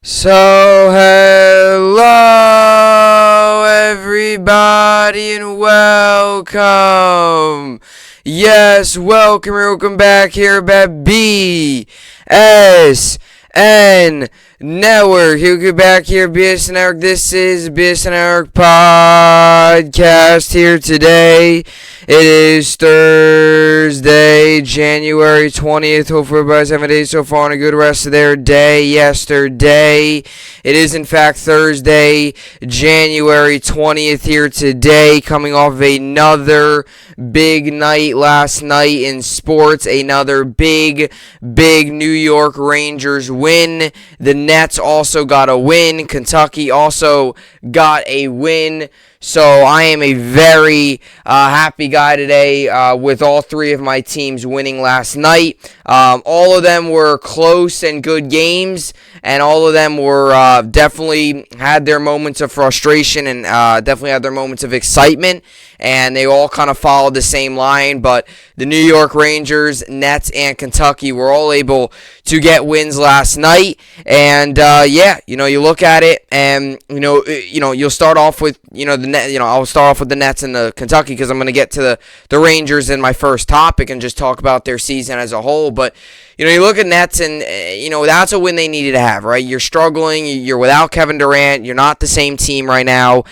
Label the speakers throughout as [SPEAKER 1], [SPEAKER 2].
[SPEAKER 1] So, hello everybody and welcome. Yes, welcome back here at BSN Network. Here back here, BSN Network. This is BSN Network podcast here today. It is Thursday, January 20th. Hopefully everybody's having a day so far and a good rest of their day yesterday. It is, in fact, Thursday, January 20th here today, coming off of another big night last night in sports. Another big New York Rangers win. The Nets also got a win. Kentucky also got a win. So I am a very happy guy today with all three of my teams winning last night. All of them were close and good games, and all of them were definitely had their moments of frustration and definitely had their moments of excitement, and they all kind of followed the same line. But the New York Rangers, Nets, and Kentucky were all able to get wins last night. And you look at it, and you'll start off with I'll start off with the Nets and the Kentucky because I'm going to get to the Rangers in my first topic and just talk about their season as a whole. But you look at Nets, and that's a win they needed to have, right? You're struggling. You're without Kevin Durant. You're not the same team right now.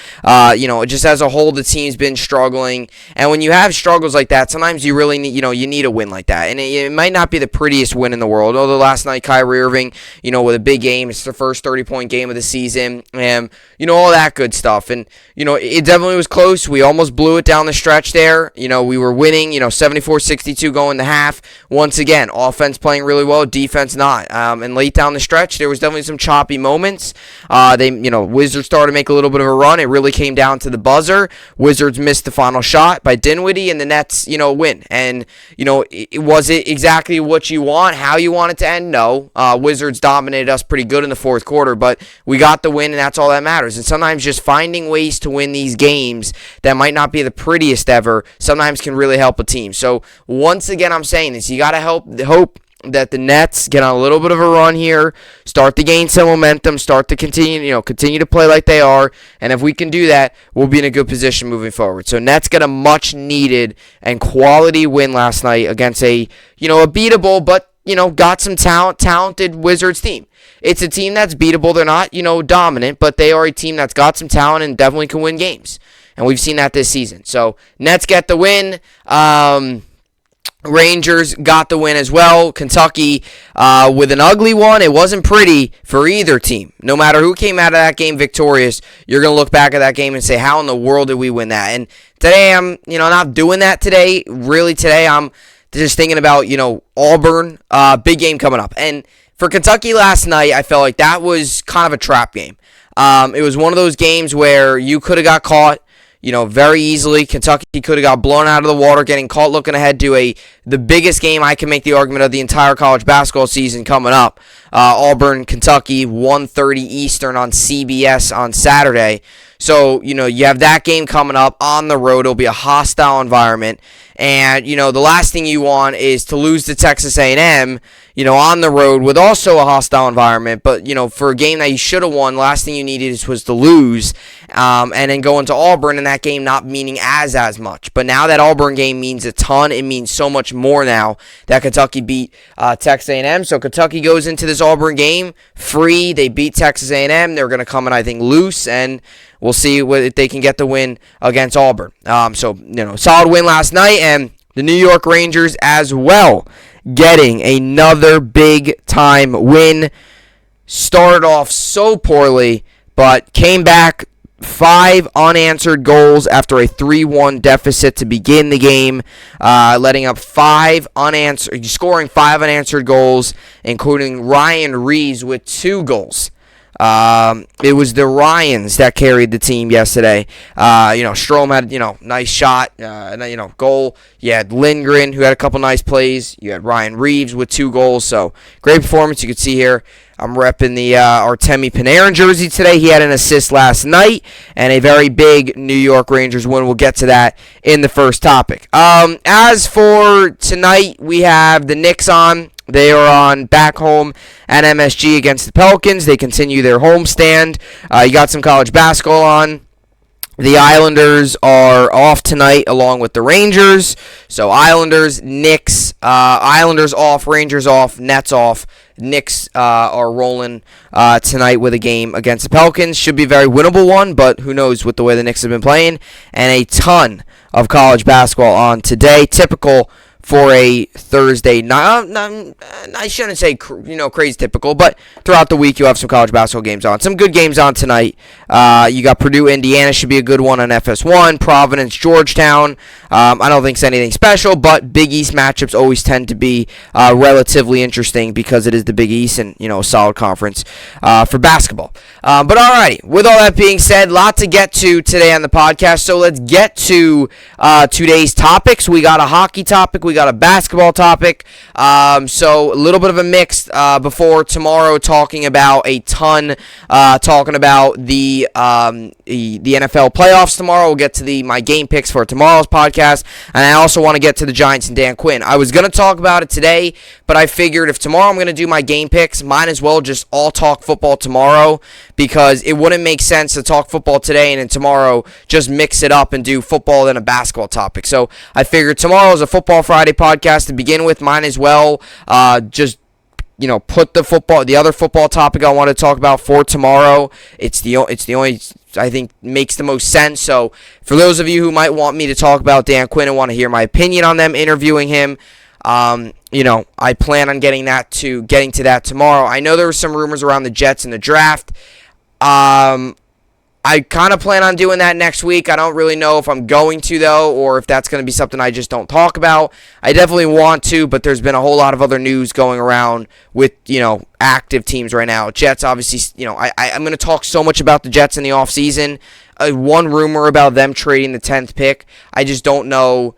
[SPEAKER 1] Just as a whole, the team's been struggling. And when you have struggles like that, sometimes you really need, you need a win like that. And it might not be the prettiest win in the world. Although last night, Kyrie Irving, with a big game, it's the first 30-point game of the season, and all that good stuff. And it definitely was close. We almost blew it down the stretch there. We were winning, 74-62 going to half. Once again, offense playing really well, defense not. And late down the stretch, there was definitely some choppy moments. Wizards started to make a little bit of a run. It really came down to the buzzer. Wizards missed the final shot by Dinwiddie, and the Nets, win. And, was it exactly what you want, how you want it to end? No. Wizards dominated us pretty good in the fourth quarter, but we got the win, and that's all that matters. And sometimes just finding ways to win these games that might not be the prettiest ever sometimes can really help a team. So, once again, I'm saying this. You got to hope that the Nets get on a little bit of a run here, start to gain some momentum, start to continue to play like they are, and if we can do that, we'll be in a good position moving forward. So Nets got a much needed and quality win last night against a beatable but got some talented Wizards team. It's a team that's beatable. They're not dominant, but they are a team that's got some talent and definitely can win games. And we've seen that this season. So Nets get the win. Rangers got the win as well. Kentucky with an ugly one. It wasn't pretty for either team. No matter who came out of that game victorious, you're going to look back at that game and say, how in the world did we win that? And today I'm not doing that today. Really today I'm just thinking about Auburn, big game coming up. And for Kentucky last night, I felt like that was kind of a trap game. It was one of those games where you could have got caught very easily. Kentucky could have got blown out of the water, getting caught looking ahead to the biggest game I can make the argument of the entire college basketball season coming up. Auburn, Kentucky, 1:30 Eastern on CBS on Saturday. So, you have that game coming up on the road. It'll be a hostile environment. And, the last thing you want is to lose to Texas A&M, on the road with also a hostile environment. But, for a game that you should have won, the last thing you needed was to lose. And then go into Auburn and that game not meaning as much. But now that Auburn game means a ton. It means so much more now that Kentucky beat Texas A&M. So Kentucky goes into this Auburn game free. They beat Texas A&M. They're going to come in, I think, loose. And we'll see if they can get the win against Auburn. Solid win last night. And the New York Rangers as well getting another big-time win. Started off so poorly, but came back 5 unanswered goals after a 3-1 deficit to begin the game, scoring 5 unanswered goals, including Ryan Reeves with 2 goals. It was the Ryans that carried the team yesterday. Strome had, nice shot, goal. You had Lindgren, who had a couple nice plays. You had Ryan Reeves with 2 goals. So, great performance. You can see here, I'm repping the Artemi Panarin jersey today. He had an assist last night, and a very big New York Rangers win. We'll get to that in the first topic. As for tonight, we have the Knicks on. They are on back home at MSG against the Pelicans. They continue their homestand. You got some college basketball on. The Islanders are off tonight along with the Rangers. So Islanders, Knicks, Islanders off, Rangers off, Nets off. Knicks are rolling tonight with a game against the Pelicans. Should be a very winnable one, but who knows with the way the Knicks have been playing. And a ton of college basketball on today. Typical for a Thursday night. I shouldn't say crazy typical, but throughout the week you have some college basketball games on. Some good games on tonight. You got Purdue, Indiana should be a good one on FS1. Providence, Georgetown. I don't think it's anything special, but Big East matchups always tend to be relatively interesting because it is the Big East and a solid conference for basketball. But alrighty, with all that being said, a lot to get to today on the podcast. So let's get to today's topics. We got a hockey topic. We got a basketball topic. So a little bit of a mix before tomorrow, talking about a ton, talking about the NFL playoffs tomorrow. We'll get to my game picks for tomorrow's podcast, and I also want to get to the Giants and Dan Quinn. I was going to talk about it today, but I figured if tomorrow I'm going to do my game picks, might as well just all talk football tomorrow, because it wouldn't make sense to talk football today and then tomorrow just mix it up and do football and a basketball topic. So I figured tomorrow is a Football Friday podcast to begin with. Might as well just put the other football topic I want to talk about for tomorrow. It's the only I think makes the most sense. So for those of you who might want me to talk about Dan Quinn and want to hear my opinion on them interviewing him, I plan on getting to that tomorrow. I know there were some rumors around the Jets and the draft. I kind of plan on doing that next week. I don't really know if I'm going to, though, or if that's going to be something I just don't talk about. I definitely want to, but there's been a whole lot of other news going around with, active teams right now. Jets, obviously, I'm going to talk so much about the Jets in the offseason. One rumor about them trading the 10th pick. I just don't know.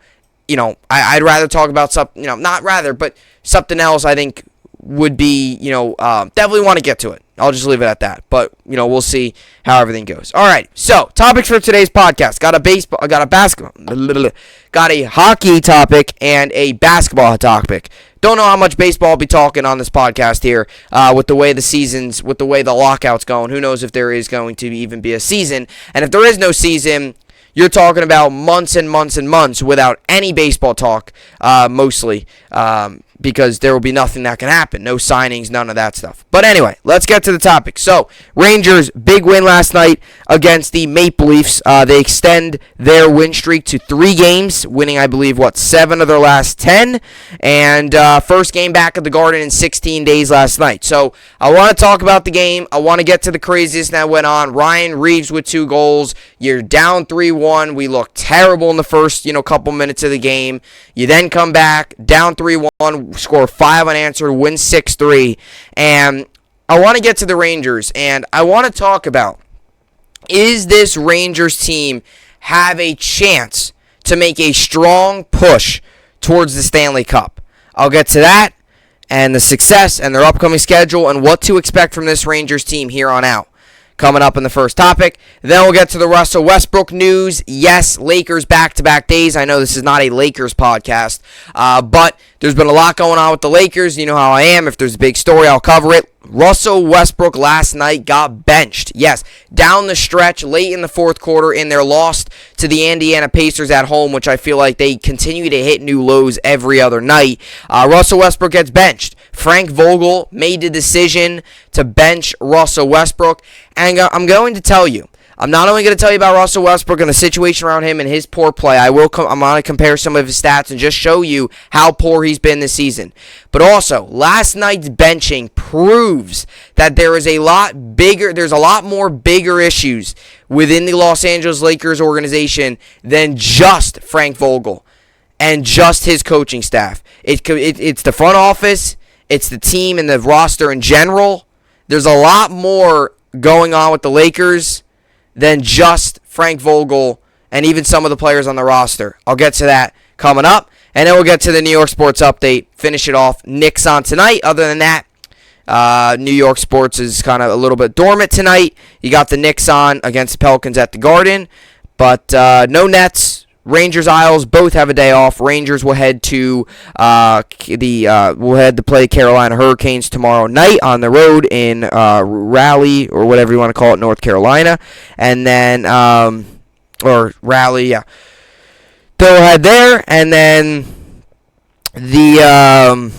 [SPEAKER 1] I'd rather talk about something, not rather, but something else I think would be, definitely want to get to it. I'll just leave it at that. But, we'll see how everything goes. All right. So, topics for today's podcast. Got a hockey topic and a basketball topic. Don't know how much baseball I'll be talking on this podcast here with the way the lockout's going. Who knows if there is going to even be a season. And if there is no season, you're talking about months and months and months without any baseball talk, mostly, because there will be nothing that can happen. No signings, none of that stuff. But anyway, let's get to the topic. So, Rangers, big win last night against the Maple Leafs. They extend their win streak to 3 games, winning, I believe, 7 of their last 10. And first game back at the Garden in 16 days last night. So, I want to talk about the game. I want to get to the craziest that went on. Ryan Reeves with 2 goals. You're down 3-1. We looked terrible in the first, couple minutes of the game. You then come back, down 3-1, score 5 unanswered, win 6-3. And I want to get to the Rangers, and I want to talk about, is this Rangers team have a chance to make a strong push towards the Stanley Cup? I'll get to that and the success and their upcoming schedule and what to expect from this Rangers team here on out. Coming up in the first topic. Then we'll get to the Russell Westbrook news. Yes, Lakers back-to-back days. I know this is not a Lakers podcast, but there's been a lot going on with the Lakers. You know how I am. If there's a big story, I'll cover it. Russell Westbrook last night got benched. Yes, down the stretch, late in the fourth quarter in their loss to the Indiana Pacers at home, which I feel like they continue to hit new lows every other night. Russell Westbrook gets benched. Frank Vogel made the decision to bench Russell Westbrook. And I'm going to tell you, I'm not only going to tell you about Russell Westbrook and the situation around him and his poor play. I'm going to compare some of his stats and just show you how poor he's been this season. But also, last night's benching proves that there's a lot more bigger issues within the Los Angeles Lakers organization than just Frank Vogel and just his coaching staff. It's the front office, it's the team and the roster in general. There's a lot more going on with the Lakers than just Frank Vogel and even some of the players on the roster. I'll get to that coming up. And then we'll get to the New York sports update. Finish it off. Knicks on tonight. Other than that, New York sports is kind of a little bit dormant tonight. You got the Knicks on against the Pelicans at the Garden. But no Nets. Rangers Isles both have a day off. Rangers will head to play Carolina Hurricanes tomorrow night on the road in Raleigh, or whatever you want to call it, North Carolina, and then or Raleigh, yeah. They'll head there, and then they'll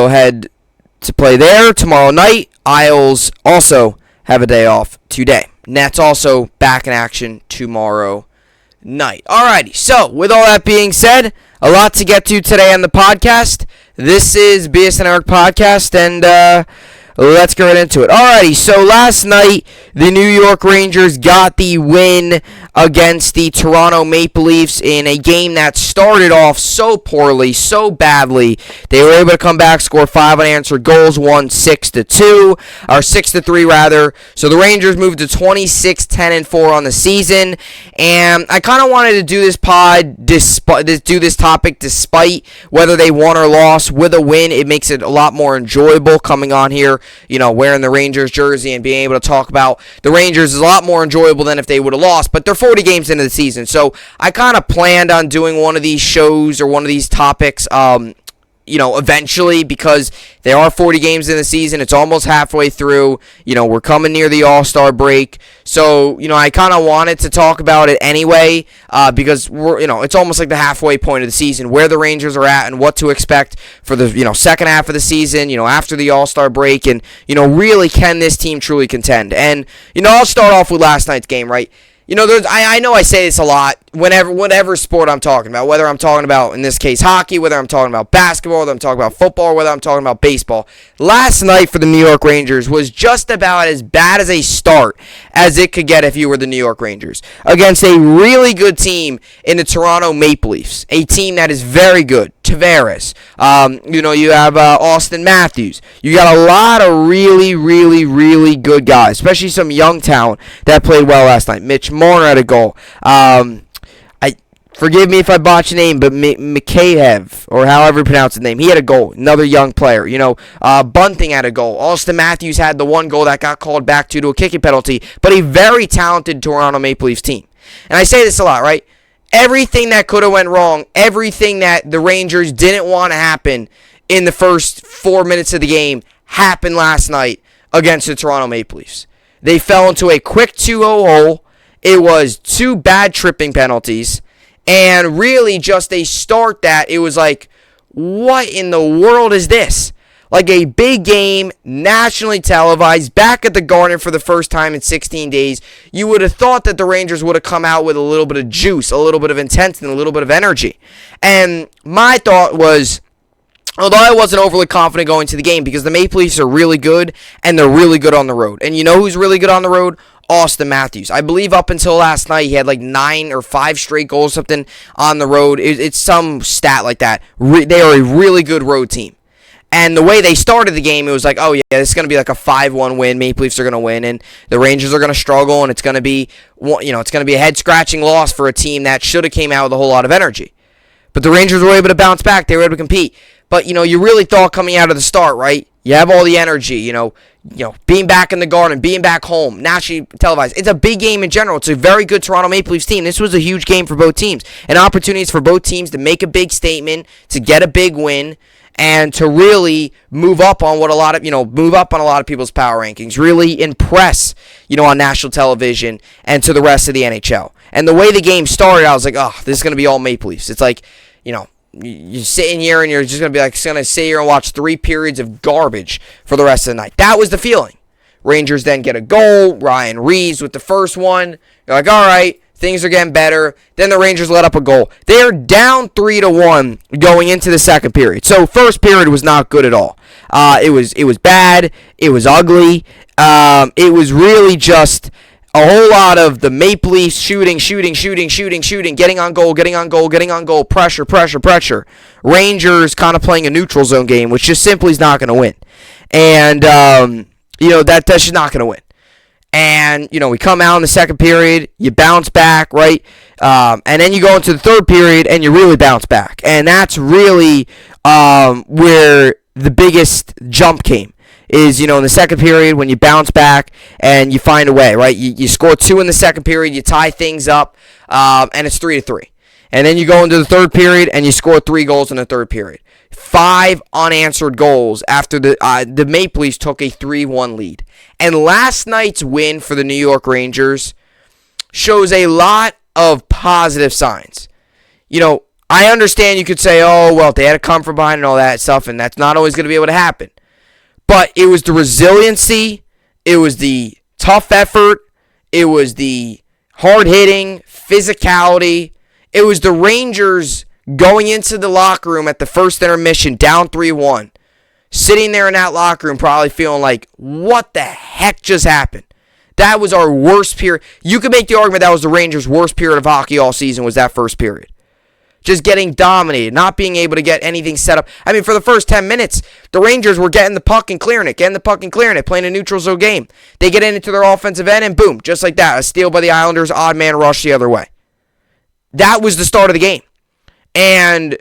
[SPEAKER 1] head to play there tomorrow night. Isles also have a day off today. Nets also back in action tomorrow night. Alrighty, so with all that being said, a lot to get to today on the podcast. This is BSN Podcast, and let's get right into it. Alrighty, so last night, the New York Rangers got the win against the Toronto Maple Leafs in a game that started off so poorly, so badly. They were able to come back, score 5 unanswered goals, won 6-2, or 6-3 rather. So the Rangers moved to 26-10-4 on the season, and I kind of wanted to do this topic despite whether they won or lost. With a win, it makes it a lot more enjoyable coming on here, wearing the Rangers jersey and being able to talk about the Rangers is a lot more enjoyable than if they would have lost, but they're 40 games into the season, so I kind of planned on doing one of these shows or one of these topics, eventually, because there are 40 games in the season. It's almost halfway through. We're coming near the All-Star break, so, I kind of wanted to talk about it anyway, because it's almost like the halfway point of the season, where the Rangers are at and what to expect for the, second half of the season, after the All-Star break, and, really, can this team truly contend? And, I'll start off with last night's game, right? I know I say this a lot whatever sport I'm talking about, whether I'm talking about, in this case, hockey, whether I'm talking about basketball, whether I'm talking about football, or whether I'm talking about baseball. Last night for the New York Rangers was just about as bad as a start as it could get if you were the New York Rangers, against a really good team in the Toronto Maple Leafs, a team that is very good. Tavares, you have Austin Matthews. You got a lot of really, really, really good guys, especially some young talent that played well last night. Mitch Marner had a goal. Forgive me if I botch the name, but Mikheyev, or however you pronounce his name, he had a goal. Another young player. Bunting had a goal. Austin Matthews had the one goal that got called back due to a kicking penalty, but a very talented Toronto Maple Leafs team. And I say this a lot, right? Everything that could have went wrong, everything that the Rangers didn't want to happen in the first 4 minutes of the game happened last night against the Toronto Maple Leafs. They fell into a quick 2-0 hole. It was 2 bad tripping penalties. And really just a start that it was like, what in the world is this? Like a big game, nationally televised, back at the Garden for the first time in 16 days. You would have thought that the Rangers would have come out with a little bit of juice, a little bit of intensity, and a little bit of energy. And my thought was, although I wasn't overly confident going to the game, because the Maple Leafs are really good, and they're really good on the road. And you know who's really good on the road? Austin Matthews. I believe up until last night, he had like 9 or 5 straight goals, something on the road. It's some stat like that. They are a really good road team. And the way they started the game, it was like, oh yeah, this is going to be like a 5-1 win. Maple Leafs are going to win, and the Rangers are going to struggle, and it's going to be, it's going to be a head-scratching loss for a team that should have came out with a whole lot of energy. But the Rangers were able to bounce back. They were able to compete. But, you really thought coming out of the start, right? You have all the energy, being back in the Garden, being back home, nationally televised. It's a big game in general. It's a very good Toronto Maple Leafs team. This was a huge game for both teams. And opportunities for both teams to make a big statement, to get a big win, and to really move up on a lot of people's power rankings, really impress, on national television and to the rest of the NHL. And the way the game started, I was like, oh, this is going to be all Maple Leafs. It's like, you're sitting here and you're just going to be like, going to sit here and watch 3 periods of garbage for the rest of the night. That was the feeling. Rangers then get a goal. Ryan Reeves with the first one. You're like, all right, things are getting better. Then the Rangers let up a goal. They're down 3-1 going into the second period. So first period was not good at all. It was bad. It was ugly. It was really just a whole lot of the Maple Leafs shooting, getting on goal, pressure. Rangers kind of playing a neutral zone game, which just simply is not going to win. And, that's just not going to win. And, we come out in the second period, you bounce back, right? And then you go into the third period, and you really bounce back. And that's really where the biggest jump came. Is, in the second period when you bounce back and you find a way, right? You score 2 in the second period, you tie things up, and it's 3-3. And then you go into the third period and you score 3 goals in the third period. 5 unanswered goals after the Maple Leafs took a 3-1 lead. And last night's win for the New York Rangers shows a lot of positive signs. You know, I understand you could say, oh, well, they had to come from behind and all that stuff, and that's not always going to be able to happen. But it was the resiliency, it was the tough effort, it was the hard-hitting, physicality. It was the Rangers going into the locker room at the first intermission, down 3-1, sitting there in that locker room probably feeling like, what the heck just happened? That was our worst period. You could make the argument that was the Rangers' worst period of hockey all season was that first period. Just getting dominated, not being able to get anything set up. I mean, for the first 10 minutes, the Rangers were getting the puck and clearing it, playing a neutral zone game. They get into their offensive end, and boom, just like that, a steal by the Islanders, odd man rush the other way. That was the start of the game. And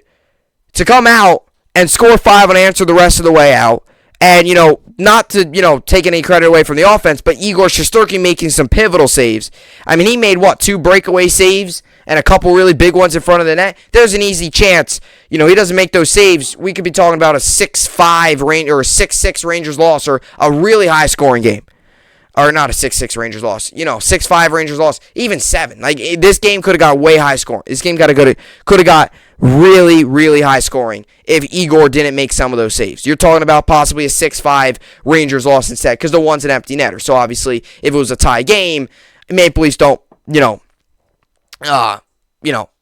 [SPEAKER 1] to come out and score 5 unanswered the rest of the way out, and, not to, take any credit away from the offense, but Igor Shesterkin making some pivotal saves. I mean, he made, 2 breakaway saves and a couple really big ones in front of the net. There's an easy chance, he doesn't make those saves. We could be talking about a 6-5 or a 6-6 Rangers loss or a really high-scoring game. Or not a 6-6 Rangers loss. 6-5 Rangers loss. Even 7. Like, this game could have got way high scoring. This game could have got really, really high scoring if Igor didn't make some of those saves. You're talking about possibly a 6-5 Rangers loss instead, because the one's an empty netter. So, obviously, if it was a tie game, Maple Leafs don't,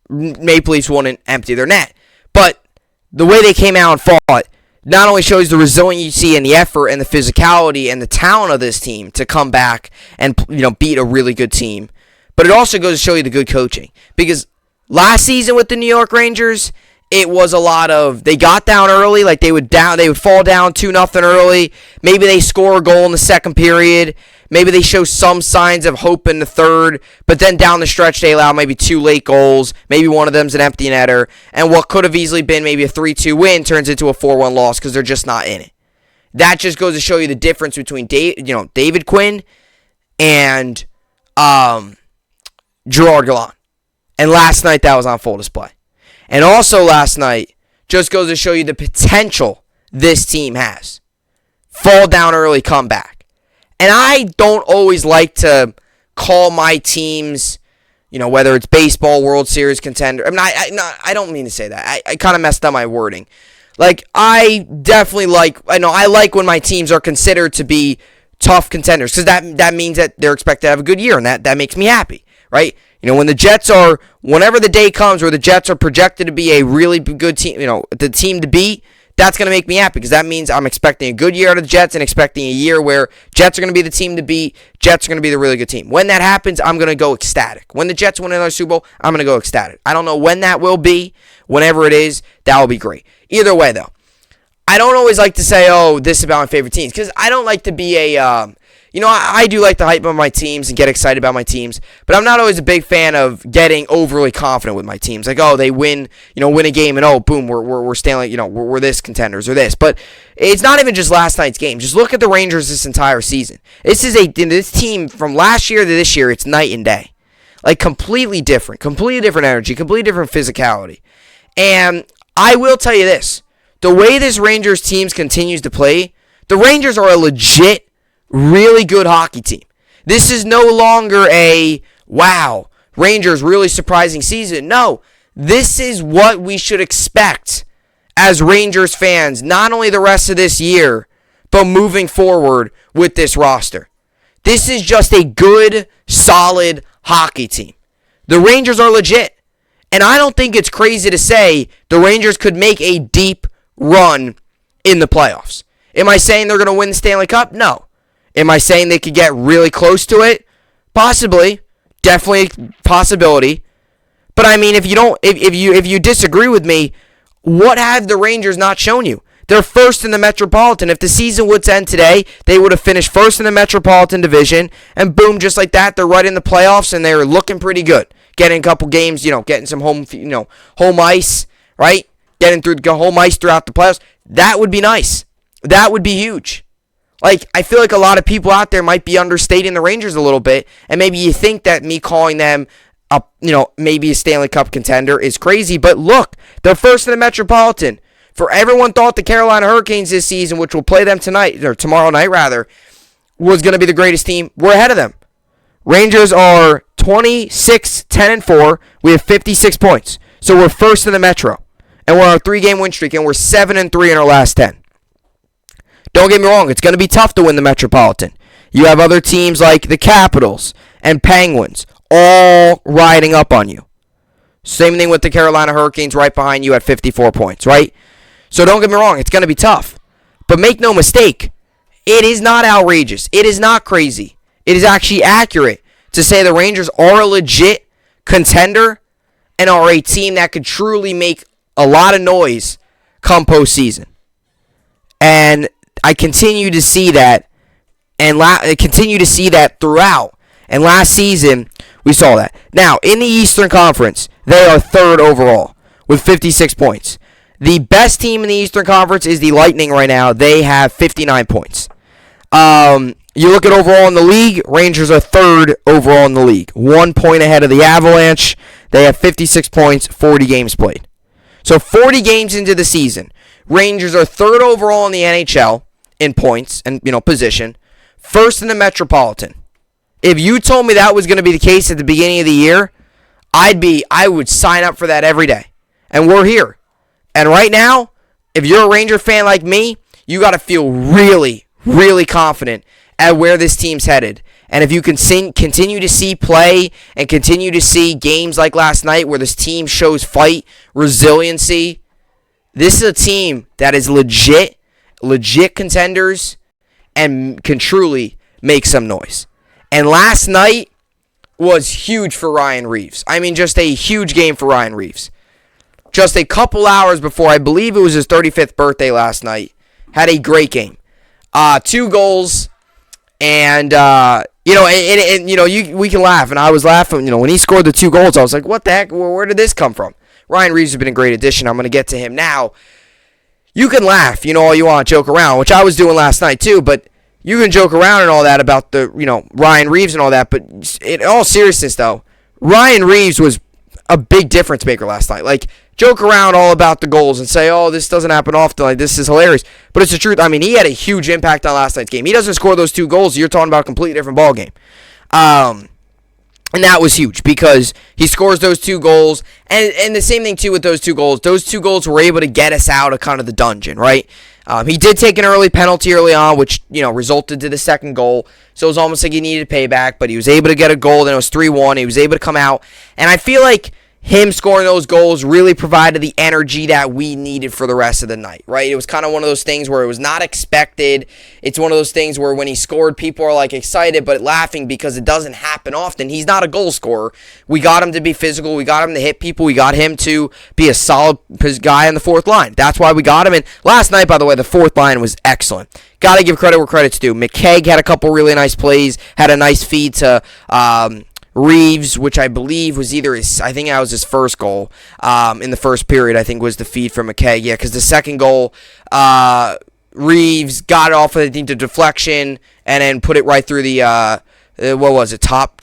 [SPEAKER 1] Maple Leafs wouldn't empty their net. But the way they came out and fought not only shows the resiliency and the effort and the physicality and the talent of this team to come back and, beat a really good team, but it also goes to show you the good coaching. Because last season with the New York Rangers, it was a lot of, they got down early, like they would fall down 2-0 early. Maybe they score a goal in the second period. Maybe they show some signs of hope in the third, but then down the stretch they allow maybe 2 late goals. Maybe one of them's an empty netter, and what could have easily been maybe a 3-2 win turns into a 4-1 loss because they're just not in it. That just goes to show you the difference between David Quinn and Gerard Gallant. And last night that was on full display. And also last night just goes to show you the potential this team has. Fall down early, come back. And I don't always like to call my teams, whether it's baseball, World Series contender. I mean, I don't mean to say that. I kind of messed up my wording. Like, I definitely I like when my teams are considered to be tough contenders, because that means that they're expected to have a good year, and that makes me happy, right? When the Jets are, whenever the day comes where the Jets are projected to be a really good team, the team to beat, that's going to make me happy, because that means I'm expecting a good year out of the Jets and expecting a year where Jets are going to be the team to beat, Jets are going to be the really good team. When that happens, I'm going to go ecstatic. When the Jets win another Super Bowl, I'm going to go ecstatic. I don't know when that will be. Whenever it is, that will be great. Either way, though, I don't always like to say, oh, this is about my favorite teams, because I don't like to be a... I do like to hype up my teams and get excited about my teams, but I'm not always a big fan of getting overly confident with my teams. Like, oh, they win a game, and oh, boom, we're Stanley, we're this contenders or this. But it's not even just last night's game. Just look at the Rangers this entire season. This team from last year to this year, it's night and day. Like, completely different energy, completely different physicality. And I will tell you this, the way this Rangers team continues to play, the Rangers are a legit, really good hockey team. This is no longer a, wow, Rangers really surprising season. No, this is what we should expect as Rangers fans, not only the rest of this year, but moving forward with this roster. This is just a good, solid hockey team. The Rangers are legit. And I don't think it's crazy to say the Rangers could make a deep run in the playoffs. Am I saying they're going to win the Stanley Cup? No. Am I saying they could get really close to it? Possibly. Definitely a possibility. But I mean, if you disagree with me, what have the Rangers not shown you? They're first in the Metropolitan. If the season would end today, they would have finished first in the Metropolitan Division, and boom, just like that, they're right in the playoffs, and they're looking pretty good. Getting a couple games, getting some home ice, right? Getting through the home ice throughout the playoffs. That would be nice. That would be huge. Like, I feel like a lot of people out there might be understating the Rangers a little bit, and maybe you think that me calling them maybe a Stanley Cup contender is crazy. But look, they're first in the Metropolitan. For everyone thought the Carolina Hurricanes this season, which will play them tonight, or tomorrow night rather, was going to be the greatest team. We're ahead of them. Rangers are 26-10-4. We have 56 points. So we're first in the Metro. And we're on a 3-game win streak, and we're 7-3 in our last 10. Don't get me wrong, it's going to be tough to win the Metropolitan. You have other teams like the Capitals and Penguins all riding up on you. Same thing with the Carolina Hurricanes right behind you at 54 points, right? So don't get me wrong, it's going to be tough. But make no mistake, it is not outrageous. It is not crazy. It is actually accurate to say the Rangers are a legit contender and are a team that could truly make a lot of noise come postseason. And I continue to see that, and continue to see that throughout. And last season, we saw that. Now, in the Eastern Conference, they are third overall with 56 points. The best team in the Eastern Conference is the Lightning right now. They have 59 points. You look at overall in the league, Rangers are third overall in the league. 1 point ahead of the Avalanche. They have 56 points, 40 games played. So 40 games into the season, Rangers are third overall in the NHL in points and position, first in the Metropolitan. If you told me that was going to be the case at the beginning of the year, I would sign up for that every day. And we're here. And right now, if you're a Ranger fan like me, you got to feel really, really confident at where this team's headed. And if you can continue to see play and continue to see games like last night where this team shows fight, resiliency, this is a team that is legit contenders and can truly make some noise. And last night was huge for Ryan Reeves. I mean, just a huge game for Ryan Reeves. Just a couple hours before, I believe it was his 35th birthday last night, had a great game. 2 goals, and we can laugh, and I was laughing. When he scored the 2 goals, I was like, "What the heck? Where did this come from?" Ryan Reeves has been a great addition. I'm going to get to him now. You can laugh, all you want, joke around, which I was doing last night too. But you can joke around and all that about the Ryan Reeves and all that. But in all seriousness, though, Ryan Reeves was a big difference maker last night. Like, joke around all about the goals and say, "Oh, this doesn't happen often. Like, this is hilarious." But it's the truth. I mean, he had a huge impact on last night's game. He doesn't score those 2 goals, you're talking about a completely different ball game. And that was huge because he scores those 2 goals. And the same thing, too, with those 2 goals. Those 2 goals were able to get us out of kind of the dungeon, right? He did take an early penalty early on, which, resulted to the second goal. So it was almost like he needed payback, but he was able to get a goal. Then it was 3-1. He was able to come out. And I feel like him scoring those goals really provided the energy that we needed for the rest of the night, right? It was kind of one of those things where it was not expected. It's one of those things where when he scored, people are like excited but laughing because it doesn't happen often. He's not a goal scorer. We got him to be physical. We got him to hit people. We got him to be a solid guy on the fourth line. That's why we got him. And last night, by the way, the fourth line was excellent. Got to give credit where credit's due. McKegg had a couple really nice plays, had a nice feed to Reeves, which I believe was I think that was his first goal in the first period, I think was the feed from McKay. Yeah, because the second goal, Reeves got it off of the deflection and then put it right through the, what was it, top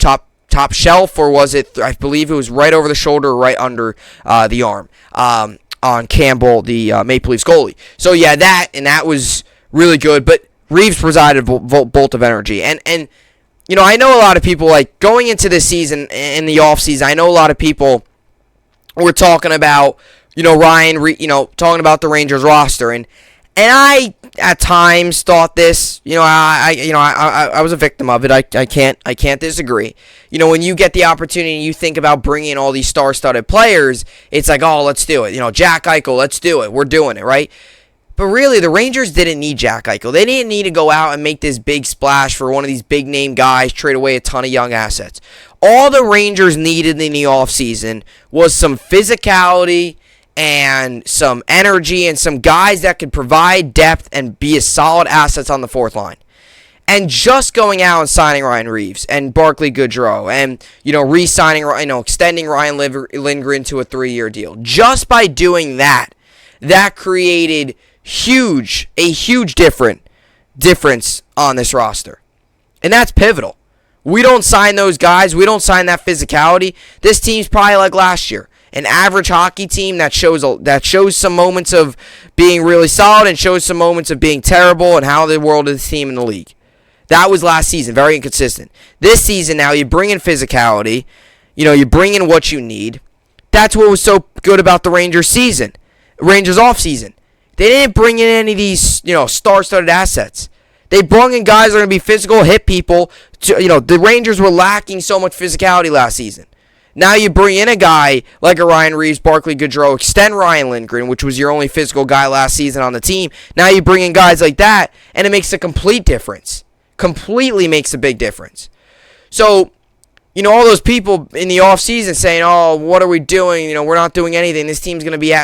[SPEAKER 1] shelf, or was it, I believe it was right over the shoulder, right under the arm on Campbell, the Maple Leafs goalie. So yeah, that was really good, but Reeves provided a bolt of energy. And I know a lot of people, like, going into this season, in the offseason, I know a lot of people were talking about, talking about the Rangers roster. And I, at times, thought this, I was a victim of it. I can't disagree. When you get the opportunity and you think about bringing in all these star-studded players, it's like, oh, let's do it. Jack Eichel, let's do it. We're doing it, right? But really, the Rangers didn't need Jack Eichel. They didn't need to go out and make this big splash for one of these big-name guys, trade away a ton of young assets. All the Rangers needed in the offseason was some physicality and some energy and some guys that could provide depth and be a solid assets on the fourth line. And just going out and signing Ryan Reeves and Barclay Goodrow and, re-signing, extending Ryan Lindgren to a 3-year deal. Just by doing that created a huge difference on this roster. And that's pivotal. We don't sign those guys. We don't sign that physicality. This team's probably like last year. An average hockey team that shows some moments of being really solid and shows some moments of being terrible and how the world is the team in the league. That was last season, very inconsistent. This season now, you bring in physicality. You bring in what you need. That's what was so good about the Rangers offseason. They didn't bring in any of these, star-studded assets. They brought in guys that are going to be physical, hit people. The Rangers were lacking so much physicality last season. Now you bring in a guy like a Ryan Reeves, Barclay Goodrow, extend Ryan Lindgren, which was your only physical guy last season on the team. Now you bring in guys like that, and it makes a complete difference. Completely makes a big difference. So, all those people in the offseason saying, oh, what are we doing? We're not doing anything. This team's going to be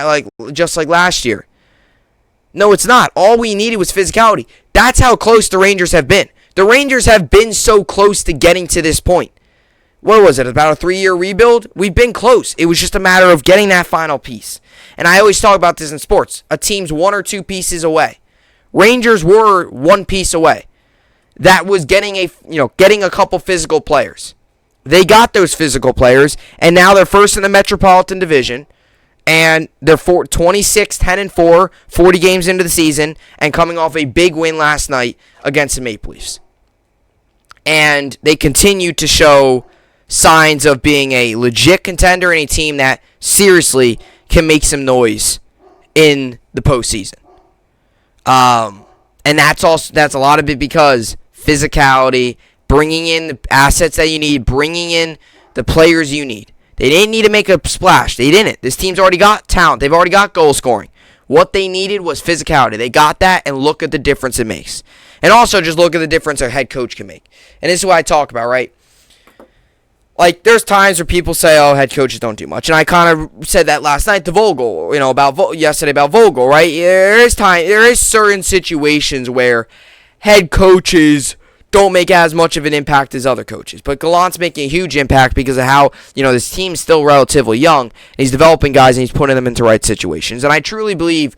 [SPEAKER 1] just like last year. No, it's not. All we needed was physicality. That's how close the Rangers have been. The Rangers have been so close to getting to this point. What was it, about a 3-year rebuild? We've been close. It was just a matter of getting that final piece. And I always talk about this in sports. A team's 1 or 2 pieces away. Rangers were 1 piece away. That was getting a couple physical players. They got those physical players, and now they're first in the Metropolitan Division, and they're 26, 10-4, 40 games into the season, and coming off a big win last night against the Maple Leafs. And they continue to show signs of being a legit contender and a team that seriously can make some noise in the postseason. And that's a lot of it because physicality, bringing in the assets that you need, bringing in the players you need. They didn't need to make a splash. They didn't. This team's already got talent. They've already got goal scoring. What they needed was physicality. They got that, and look at the difference it makes. And also just look at the difference a head coach can make. And this is what I talk about, right? There's times where people say, oh, head coaches don't do much. And I kind of said that last night to Vogel, yesterday about Vogel, right? There is certain situations where head coaches don't make as much of an impact as other coaches. But Gallant's making a huge impact because of how, this team's still relatively young. And he's developing guys and he's putting them into right situations. And I truly believe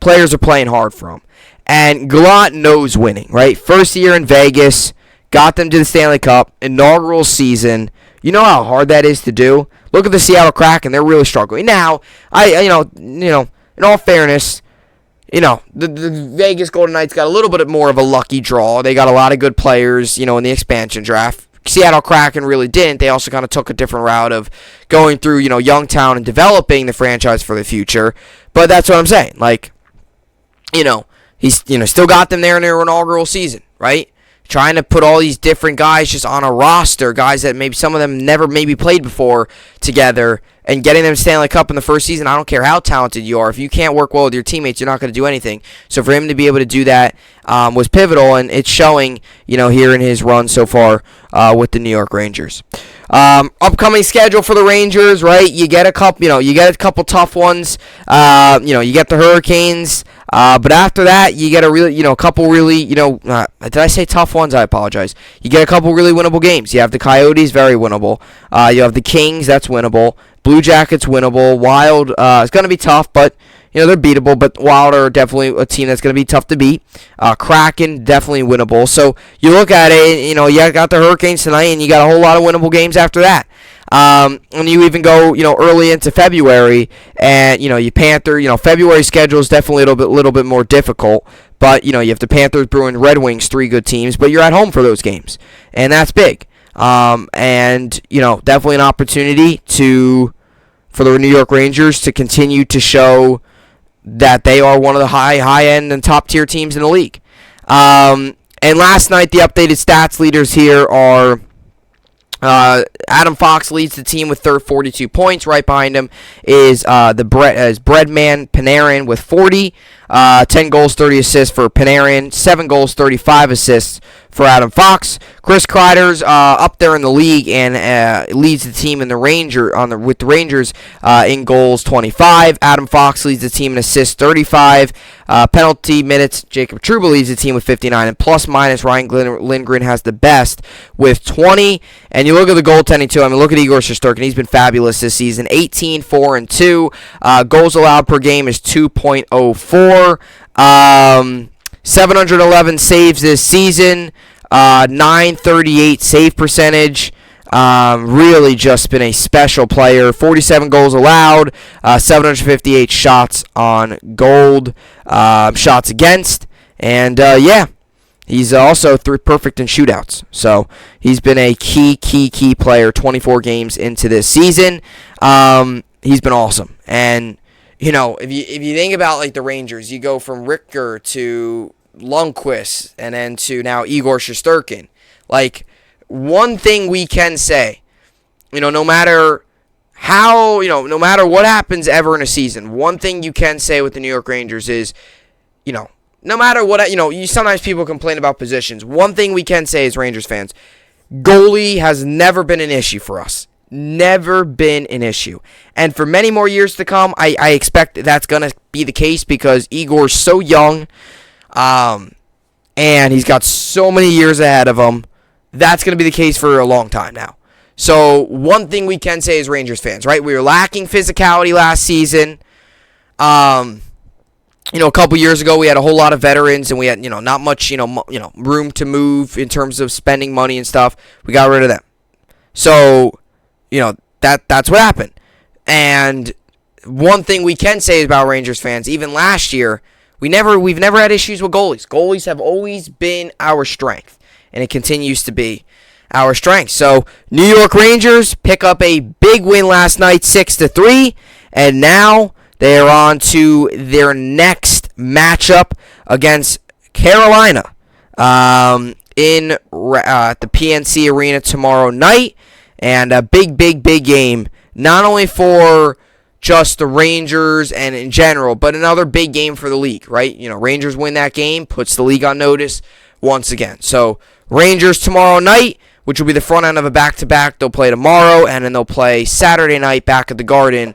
[SPEAKER 1] players are playing hard for him. And Gallant knows winning, right? First year in Vegas, got them to the Stanley Cup, inaugural season. You know how hard that is to do? Look at the Seattle Kraken. They're really struggling. Now, in all fairness, the Vegas Golden Knights got a little bit more of a lucky draw. They got a lot of good players, in the expansion draft. Seattle Kraken really didn't. They also kind of took a different route of going through, Youngstown and developing the franchise for the future. But that's what I'm saying. He's, still got them there in their inaugural season, right? Trying to put all these different guys just on a roster, guys that maybe some of them never maybe played before together, and getting them Stanley Cup in the first season. I don't care how talented you are. If you can't work well with your teammates, you're not going to do anything. So for him to be able to do that was pivotal, and it's showing, here in his run so far with the New York Rangers. Upcoming schedule for the Rangers, right? You get a couple tough ones. You get the Hurricanes. But after that, you get a couple really, did I say tough ones? I apologize. You get a couple really winnable games. You have the Coyotes, very winnable. You have the Kings, that's winnable. Blue Jackets, winnable. Wild, it's going to be tough, but, they're beatable. But Wild are definitely a team that's going to be tough to beat. Kraken, definitely winnable. So you look at it, you got the Hurricanes tonight, and you got a whole lot of winnable games after that. And you even go, early into February, and, you Panther, February schedule is definitely a little bit more difficult, but, you have the Panthers, Bruins, Red Wings, 3 good teams, but you're at home for those games, and that's big. And, definitely an opportunity for the New York Rangers to continue to show that they are one of the high-end and top-tier teams in the league. And last night, the updated stats leaders here are Adam Fox leads the team with 42 points. Right behind him is Breadman Panarin with 40. 10 goals, 30 assists for Panarin. 7 goals, 35 assists for Adam Fox. Chris Kreider's up there in the league and leads the team in with the Rangers in goals, 25. Adam Fox leads the team in assists, 35. Penalty minutes, Jacob Trouba leads the team with 59. And plus minus, Ryan Lindgren has the best with 20. And you look at the goaltending too. Look at Igor Shesterkin. He's been fabulous this season. 18, 4, and 2. Goals allowed per game is 2.04. 711 saves this season. .938 save percentage. Really just been a special player. 47 goals allowed, 758 shots on goal, shots against, and he's also perfect in shootouts. So he's been a key player. 24 games into this season, he's been awesome. And if you think about like the Rangers, you go from Ricker to Lundqvist and then to now Igor Shesterkin. Like, one thing we can say, no matter how, no matter what happens ever in a season, one thing you can say with the New York Rangers is, no matter what, sometimes people complain about positions. One thing we can say as Rangers fans, goalie has never been an issue for us. Never been an issue. And for many more years to come, I expect that's going to be the case because Igor's so young, and he's got so many years ahead of him. That's going to be the case for a long time now. So one thing we can say as Rangers fans, right? We were lacking physicality last season. A couple years ago we had a whole lot of veterans and we had, not much, room to move in terms of spending money and stuff. We got rid of them. So, that's what happened. And one thing we can say about Rangers fans, even last year, we've never had issues with goalies. Goalies have always been our strength. And it continues to be our strength. So, New York Rangers pick up a big win last night, 6-3. And now they are on to their next matchup against Carolina in the PNC Arena tomorrow night. And a big game, not only for just the Rangers and in general, but another big game for the league, right? Rangers win that game, puts the league on notice once again. So, Rangers tomorrow night, which will be the front end of a back-to-back. They'll play tomorrow, and then they'll play Saturday night back at the Garden.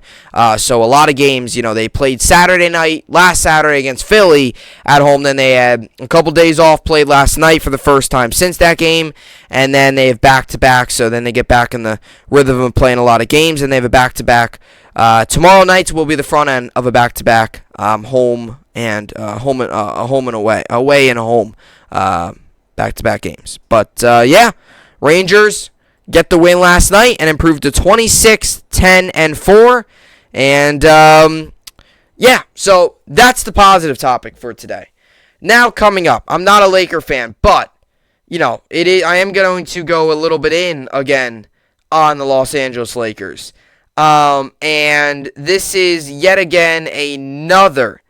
[SPEAKER 1] So a lot of games, they played Saturday night, last Saturday against Philly at home. Then they had a couple days off, played last night for the first time since that game. And then they have back-to-back, so then they get back in the rhythm of playing a lot of games, and they have a back-to-back. Tomorrow night will be the front end of a back-to-back, home and away and home. Back-to-back games. But, Rangers get the win last night and improve to 26-10-4. And, so that's the positive topic for today. Now, coming up, I'm not a Laker fan, but, I am going to go a little bit in again on the Los Angeles Lakers. And this is yet again another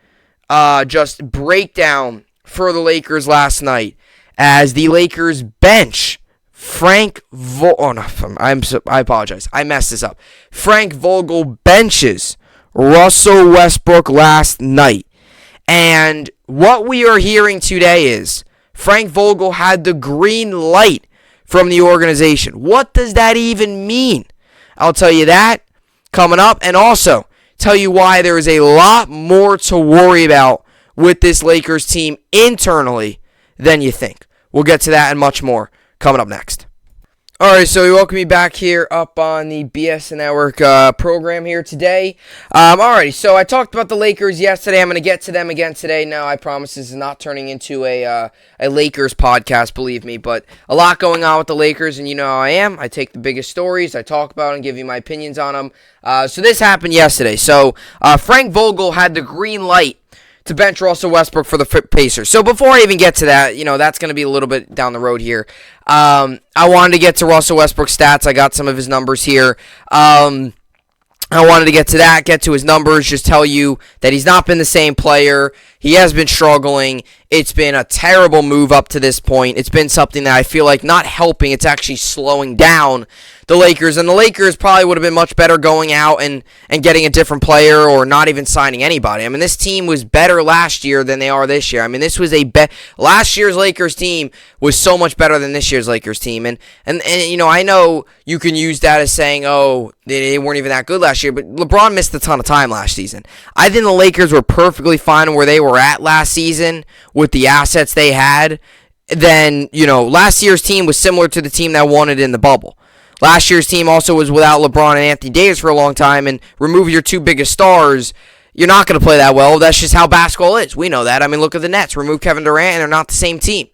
[SPEAKER 1] just breakdown for the Lakers last night, as the Lakers bench I apologize. I messed this up. Frank Vogel benches Russell Westbrook last night. And what we are hearing today is Frank Vogel had the green light from the organization. What does that even mean? I'll tell you that coming up, and also tell you why there is a lot more to worry about with this Lakers team internally than you think. We'll get to that and much more coming up next. Alright, so you welcome me back here up on the BSN Network program here today. Alrighty, so I talked about the Lakers yesterday. I'm going to get to them again today. No, I promise this is not turning into a Lakers podcast, believe me. But a lot going on with the Lakers, and you know how I am. I take the biggest stories, I talk about and give you my opinions on them. So this happened yesterday. So Frank Vogel had the green light to bench Russell Westbrook for the Pacers. So before I even get to that, that's going to be a little bit down the road here. I wanted to get to Russell Westbrook's stats. I got some of his numbers here. I wanted to get to that, get to his numbers, just tell you that he's not been the same player. He has been struggling. It's been a terrible move up to this point. It's been something that I feel like not helping. It's actually slowing down the Lakers. And the Lakers probably would have been much better going out and getting a different player or not even signing anybody. I mean, this team was better last year than they are this year. I mean, this was last year's Lakers team was so much better than this year's Lakers team. And I know you can use that as saying, oh, they weren't even that good last year, but LeBron missed a ton of time last season. I think the Lakers were perfectly fine where they were at last season with the assets they had. Then, last year's team was similar to the team that won it in the bubble. Last year's team also was without LeBron and Anthony Davis for a long time, and remove your two biggest stars, you're not going to play that well. That's just how basketball is. We know that. I mean, look at the Nets. Remove Kevin Durant, and they're not the same team.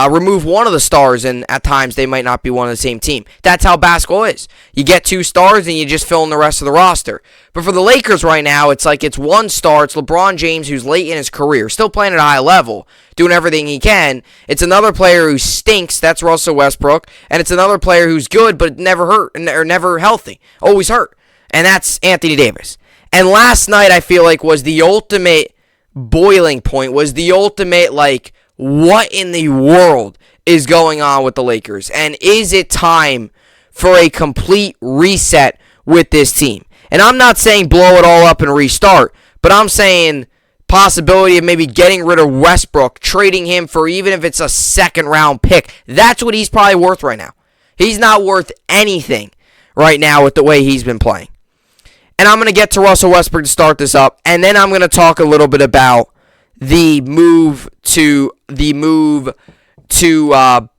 [SPEAKER 1] remove one of the stars, and at times they might not be one of the same team. That's how basketball is. You get 2 stars, and you just fill in the rest of the roster. But for the Lakers right now, it's like it's 1 star. It's LeBron James, who's late in his career, still playing at a high level, doing everything he can. It's another player who stinks. That's Russell Westbrook. And it's another player who's good but never hurt, or never healthy, always hurt. And that's Anthony Davis. And last night, I feel like, was the ultimate boiling point, was the ultimate, like, what in the world is going on with the Lakers? And is it time for a complete reset with this team? And I'm not saying blow it all up and restart, but I'm saying possibility of maybe getting rid of Westbrook, trading him for even if it's a second-round pick. That's what he's probably worth right now. He's not worth anything right now with the way he's been playing. And I'm going to get to Russell Westbrook to start this up, and then I'm going to talk a little bit about the move to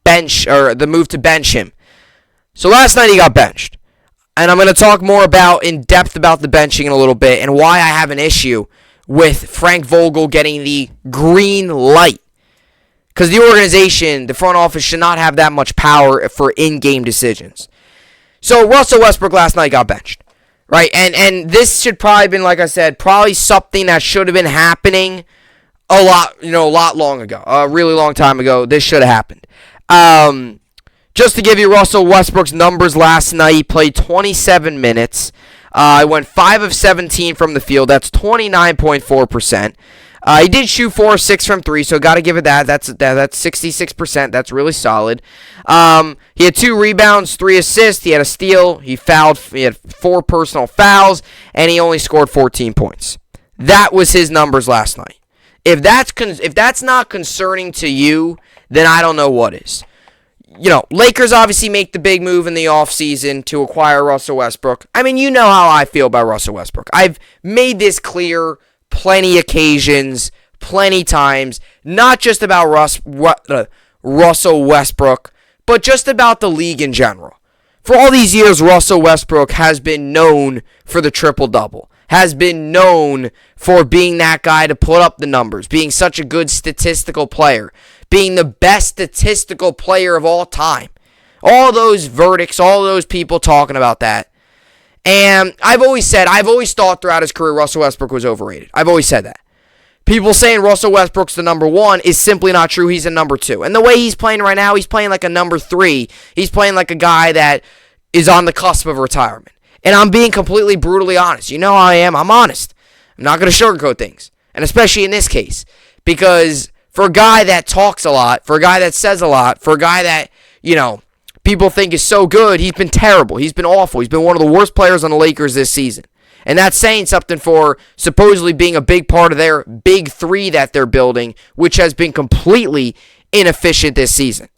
[SPEAKER 1] bench him. So last night he got benched. And I'm going to talk more in depth about the benching in a little bit and why I have an issue with Frank Vogel getting the green light. Because the organization, the front office, should not have that much power for in-game decisions. So Russell Westbrook last night got benched. Right? And this should probably have been, like I said, probably something that should have been happening a lot long ago. A really long time ago. This should have happened. Just to give you Russell Westbrook's numbers last night, he played 27 minutes. He went 5 of 17 from the field. That's 29.4%. He did shoot 4 of 6 from 3, so got to give it that. That's 66%. That's really solid. He had 2 rebounds, 3 assists. He had a steal. He had 4 personal fouls, and he only scored 14 points. That was his numbers last night. If that's not concerning to you, then I don't know what is. Lakers obviously make the big move in the offseason to acquire Russell Westbrook. I mean, you know how I feel about Russell Westbrook. I've made this clear plenty occasions, plenty times, not just about Russell Westbrook, but just about the league in general. For all these years, Russell Westbrook has been known for the triple-double, has been known for being that guy to put up the numbers, being such a good statistical player, being the best statistical player of all time. All those verdicts, all those people talking about that. And I've always thought throughout his career Russell Westbrook was overrated. I've always said that. People saying Russell Westbrook's the number 1 is simply not true. He's a number 2. And the way he's playing right now, he's playing like a number 3. He's playing like a guy that is on the cusp of retirement. And I'm being completely brutally honest. You know how I am. I'm honest. I'm not going to sugarcoat things. And especially in this case. Because for a guy that talks a lot, for a guy that says a lot, for a guy that, people think is so good, he's been terrible. He's been awful. He's been one of the worst players on the Lakers this season. And that's saying something for supposedly being a big part of their big 3 that they're building, which has been completely inefficient this season.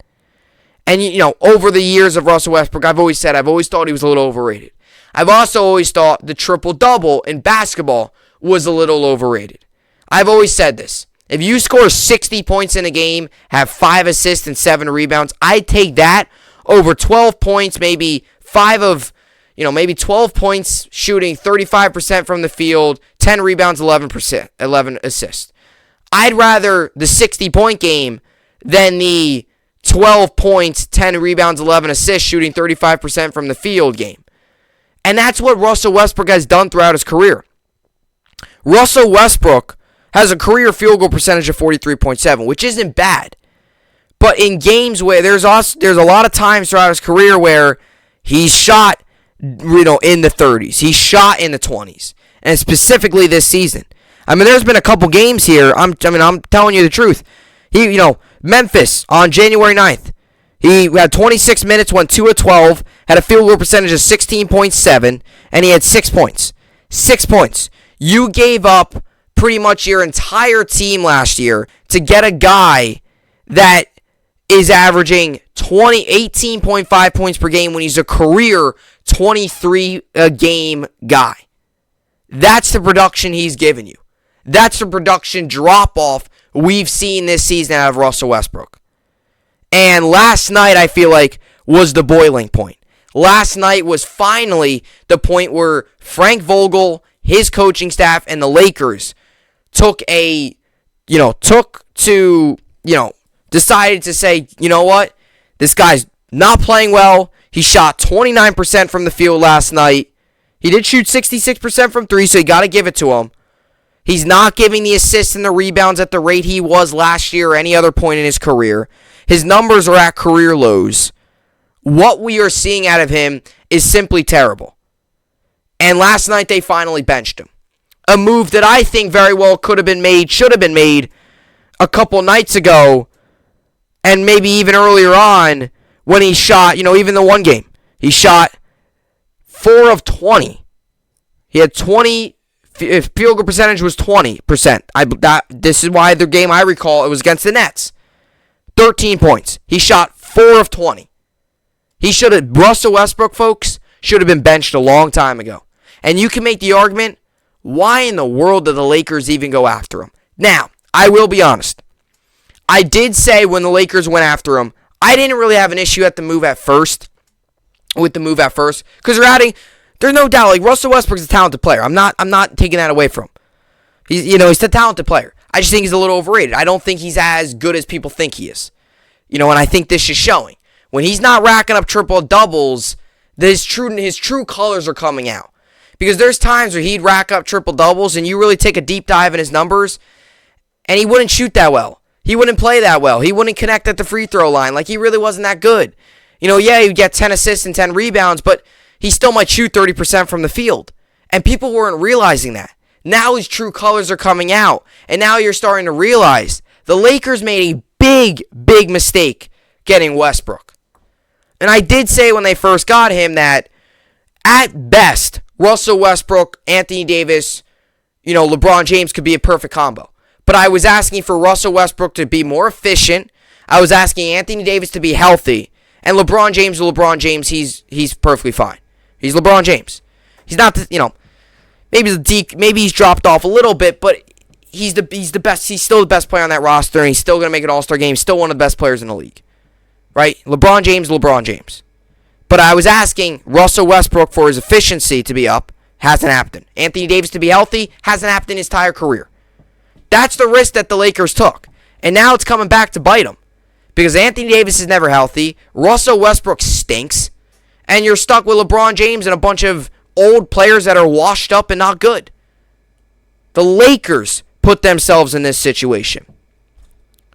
[SPEAKER 1] And, over the years of Russell Westbrook, I've always thought he was a little overrated. I've also always thought the triple-double in basketball was a little overrated. I've always said this. If you score 60 points in a game, have 5 assists and 7 rebounds, I'd take that over 12 points, maybe 12 points, shooting 35% from the field, 10 rebounds, 11 assists. I'd rather the 60-point game than the 12 points, 10 rebounds, 11 assists, shooting 35% from the field game. And that's what Russell Westbrook has done throughout his career. Russell Westbrook has a career field goal percentage of 43.7, which isn't bad. But in games where there's a lot of times throughout his career where he's shot, in the 30s. He's shot in the 20s. And specifically this season. I mean, there's been a couple games here. I'm telling you the truth. Memphis on January 9th. He had 26 minutes, went 2 of 12, had a field goal percentage of 16.7, and he had 6 points. 6 points. You gave up pretty much your entire team last year to get a guy that is averaging 18.5 points per game when he's a career 23-game guy. That's the production he's given you. That's the production drop-off we've seen this season out of Russell Westbrook. And last night, I feel like, was the boiling point. Last night was finally the point where Frank Vogel, his coaching staff, and the Lakers took to decided to say, you know what? This guy's not playing well. He shot 29% from the field last night. He did shoot 66% from three, so you got to give it to him. He's not giving the assists and the rebounds at the rate he was last year or any other point in his career. His numbers are at career lows. What we are seeing out of him is simply terrible. And last night they finally benched him. A move that I think very well could have been made, should have been made a couple nights ago, and maybe even earlier on when he shot, even the one game. He shot 4 of 20. He had 20, field goal percentage was 20%. This is why the game I recall, it was against the Nets. 13 points. He shot 4 of 20. Russell Westbrook, folks, should have been benched a long time ago. And you can make the argument, why in the world did the Lakers even go after him? Now, I will be honest. I did say when the Lakers went after him, I didn't really have an issue with the move at first. Because there's no doubt, Russell Westbrook's a talented player. I'm not taking that away from him. He's a talented player. I just think he's a little overrated. I don't think he's as good as people think he is. And I think this is showing. When he's not racking up triple doubles, his true colors are coming out. Because there's times where he'd rack up triple doubles and you really take a deep dive in his numbers and he wouldn't shoot that well. He wouldn't play that well. He wouldn't connect at the free throw line. He really wasn't that good. He'd get 10 assists and 10 rebounds, but he still might shoot 30% from the field. And people weren't realizing that. Now his true colors are coming out. And now you're starting to realize the Lakers made a big, big mistake getting Westbrook. And I did say when they first got him that at best, Russell Westbrook, Anthony Davis, LeBron James could be a perfect combo. But I was asking for Russell Westbrook to be more efficient. I was asking Anthony Davis to be healthy. And LeBron James, he's perfectly fine. He's LeBron James. He's not, maybe he's dropped off a little bit, but he's the best. He's still the best player on that roster, and he's still going to make an All-Star game. He's still one of the best players in the league. Right? LeBron James. But I was asking Russell Westbrook for his efficiency to be up. Hasn't happened. Anthony Davis to be healthy. Hasn't happened in his entire career. That's the risk that the Lakers took. And now it's coming back to bite them. Because Anthony Davis is never healthy. Russell Westbrook stinks. And you're stuck with LeBron James and a bunch of old players that are washed up and not good. The Lakers put themselves in this situation.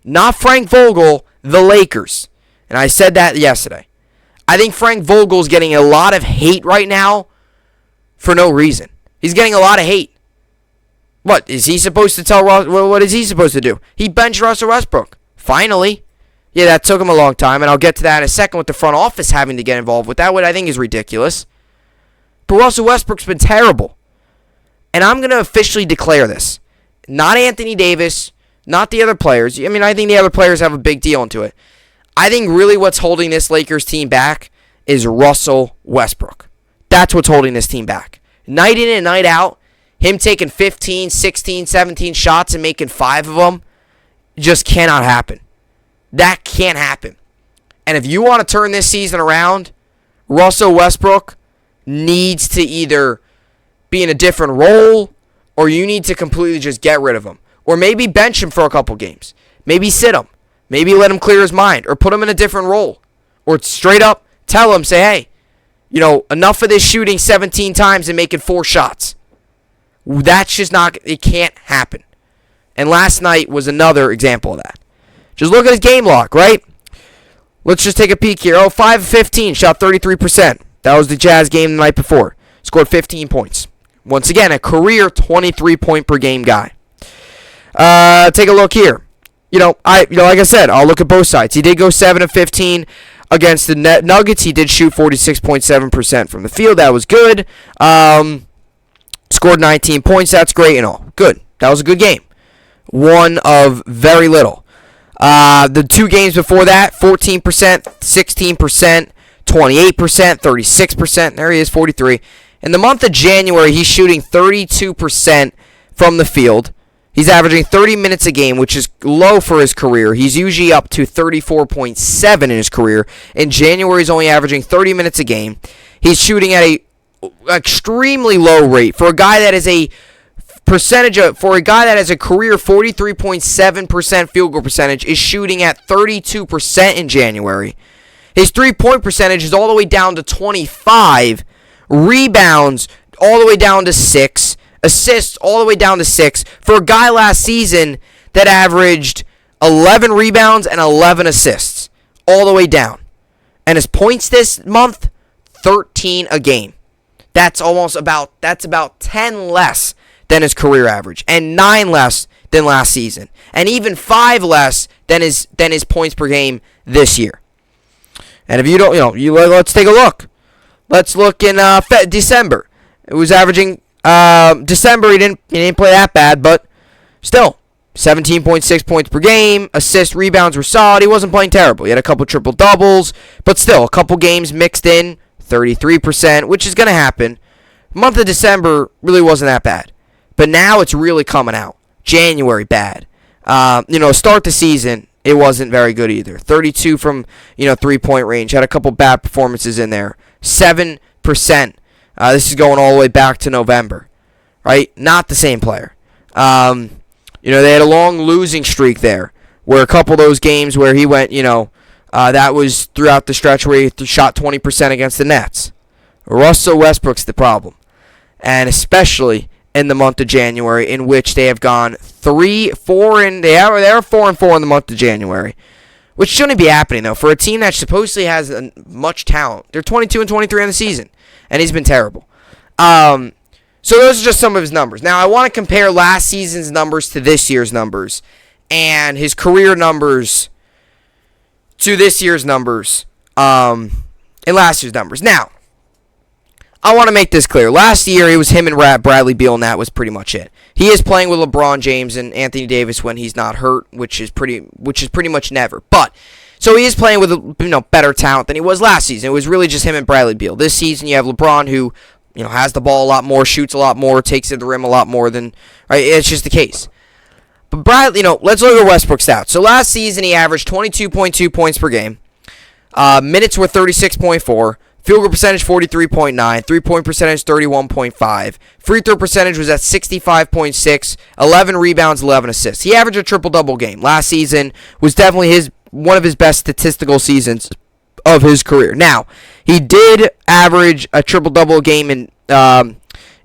[SPEAKER 1] Not Frank Vogel, the Lakers. And I said that yesterday. I think Frank Vogel's getting a lot of hate right now for no reason. He's getting a lot of hate. What, is he supposed to tell what is he supposed to do? He benched Russell Westbrook. Finally. Yeah, that took him a long time, and I'll get to that in a second with the front office having to get involved with that, what I think is ridiculous. But Russell Westbrook's been terrible. And I'm going to officially declare this. Not Anthony Davis, not the other players. I think the other players have a big deal into it. I think really what's holding this Lakers team back is Russell Westbrook. That's what's holding this team back. Night in and night out, him taking 15, 16, 17 shots and making 5 of them just cannot happen. That can't happen. And if you want to turn this season around, Russell Westbrook needs to either be in a different role or you need to completely just get rid of him. Or maybe bench him for a couple games. Maybe sit him. Maybe let him clear his mind or put him in a different role. Or straight up tell him, say, hey, enough of this shooting 17 times and making 4 shots. That's just not, it can't happen. And last night was another example of that. Just look at his game log, right? Let's just take a peek here. 5 of 15, shot 33%. That was the Jazz game the night before. Scored 15 points. Once again, a career 23-point per game guy. Take a look here. Like I said, I'll look at both sides. He did go 7 of 15 against the Nuggets. He did shoot 46.7% from the field. That was good. Scored 19 points. That's great and all. Good. That was a good game. One of very little. The 2 games before that, 14%, 16%, 28%, 36%. There he is, 43. In the month of January, he's shooting 32% from the field. He's averaging 30 minutes a game, which is low for his career. He's usually up to 34.7 in his career. In January, he's only averaging 30 minutes a game. He's shooting at a extremely low rate for a guy that is a for a guy that has a career 43.7% field goal percentage is shooting at 32% in January. His three-point percentage is all the way down to 25. Rebounds all the way down to 6. Assists all the way down to 6. For a guy last season that averaged 11 rebounds and 11 assists. All the way down. And his points this month, 13 a game. That's about 10 less than his career average. And 9 less than last season. And even 5 less than his points per game this year. And if you don't, let's take a look. Let's look in December. It was averaging December. He didn't play that bad, but still 17.6 points per game. Assists, rebounds were solid. He wasn't playing terrible. He had a couple triple doubles, but still a couple games mixed in, 33%, which is going to happen. Month of December really wasn't that bad, but now it's really coming out. January bad. Start the season. It wasn't very good either. 32 from, 3-point range. Had a couple bad performances in there. 7%. This is going all the way back to November. Right? Not the same player. They had a long losing streak there. Where a couple of those games where he went, that was throughout the stretch where he shot 20% against the Nets. Russell Westbrook's the problem. And especially in the month of January, in which they have gone 3-4 and they are 4-4 in the month of January, which shouldn't be happening though for a team that supposedly has much talent. They're 22-23 on the season, and he's been terrible. So those are just some of his numbers. Now I want to compare last season's numbers to this year's numbers, and his career numbers to this year's numbers, and last year's numbers. Now, I want to make this clear. Last year, it was him and Bradley Beal, and that was pretty much it. He is playing with LeBron James and Anthony Davis when he's not hurt, which is pretty much never. But so he is playing with better talent than he was last season. It was really just him and Bradley Beal. This season, you have LeBron, who has the ball a lot more, shoots a lot more, takes it to the rim a lot more than right. It's just the case. But Bradley, let's look at Westbrook's stats. So last season, he averaged 22.2 points per game. Minutes were 36.4. Field goal percentage 43.9, 3-point percentage 31.5, free throw percentage was at 65.6, 11 rebounds, 11 assists. He averaged a triple-double game. Last season was definitely one of his best statistical seasons of his career. Now, he did average a triple-double game in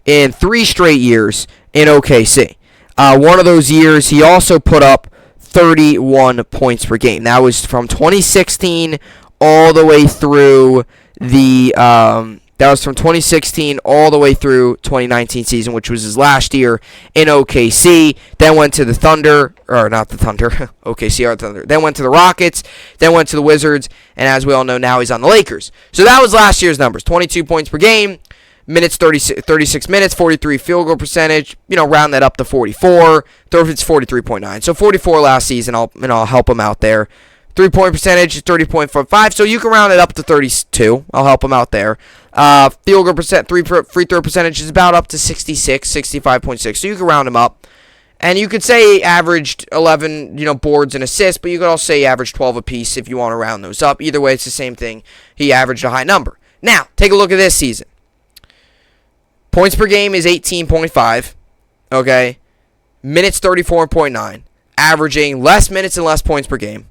[SPEAKER 1] 3 straight years in OKC. One of those years, he also put up 31 points per game. That was from 2016 all the way through that was from 2016 all the way through 2019 season, which was his last year in OKC. Then went to the Thunder, or not the Thunder, OKC are the Thunder. Then went to the Rockets, then went to the Wizards, and as we all know, now he's on the Lakers. So that was last year's numbers: 22 points per game, minutes 36 minutes, 43 field goal percentage. Round that up to 44. It's 43.9. So 44 last season. I'll help him out there. 3-point percentage is 30.45, so you can round it up to 32. I'll help him out there. Field goal free throw percentage is about up to 66, 65.6, so you can round him up. And you could say he averaged 11, boards and assists, but you could also say he averaged 12 apiece if you want to round those up. Either way, it's the same thing. He averaged a high number. Now, take a look at this season. Points per game is 18.5, okay? Minutes 34.9, averaging less minutes and less points per game.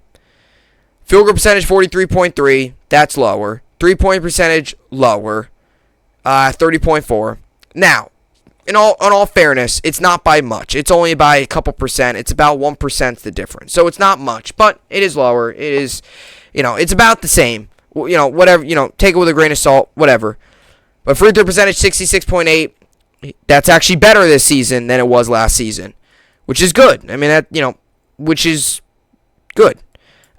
[SPEAKER 1] Field goal percentage 43.3, that's lower. 3-point percentage lower, 30.4. Now, in all fairness, it's not by much. It's only by a couple percent. It's about 1% the difference. So it's not much, but it is lower. It is, it's about the same. Whatever, take it with a grain of salt, whatever. But free throw percentage 66.8. That's actually better this season than it was last season, which is good. I mean which is good.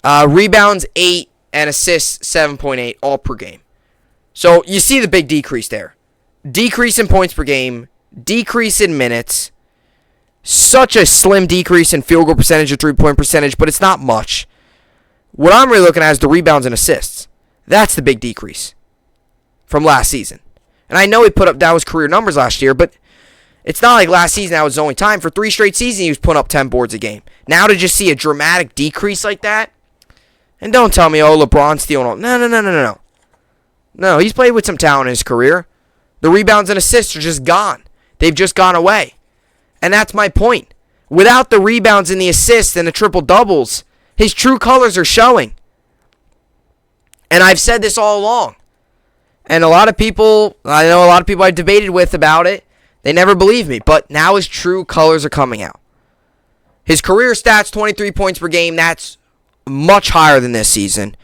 [SPEAKER 1] Rebounds 8 and assists 7.8 all per game. So you see the big decrease there. Decrease in points per game, decrease in minutes, such a slim decrease in field goal percentage or 3-point percentage, but it's not much. What I'm really looking at is the rebounds and assists. That's the big decrease from last season. And I know he put up that was career numbers last year, but it's not like last season that was his only time. For 3 straight seasons, he was putting up 10 boards a game. Now to just see a dramatic decrease like that, and don't tell me, LeBron's stealing all. No. No, he's played with some talent in his career. The rebounds and assists are just gone. They've just gone away. And that's my point. Without the rebounds and the assists and the triple-doubles, his true colors are showing. And I've said this all along. And I know a lot of people I've debated with about it. They never believe me. But now his true colors are coming out. His career stats, 23 points per game. That's much higher than this season.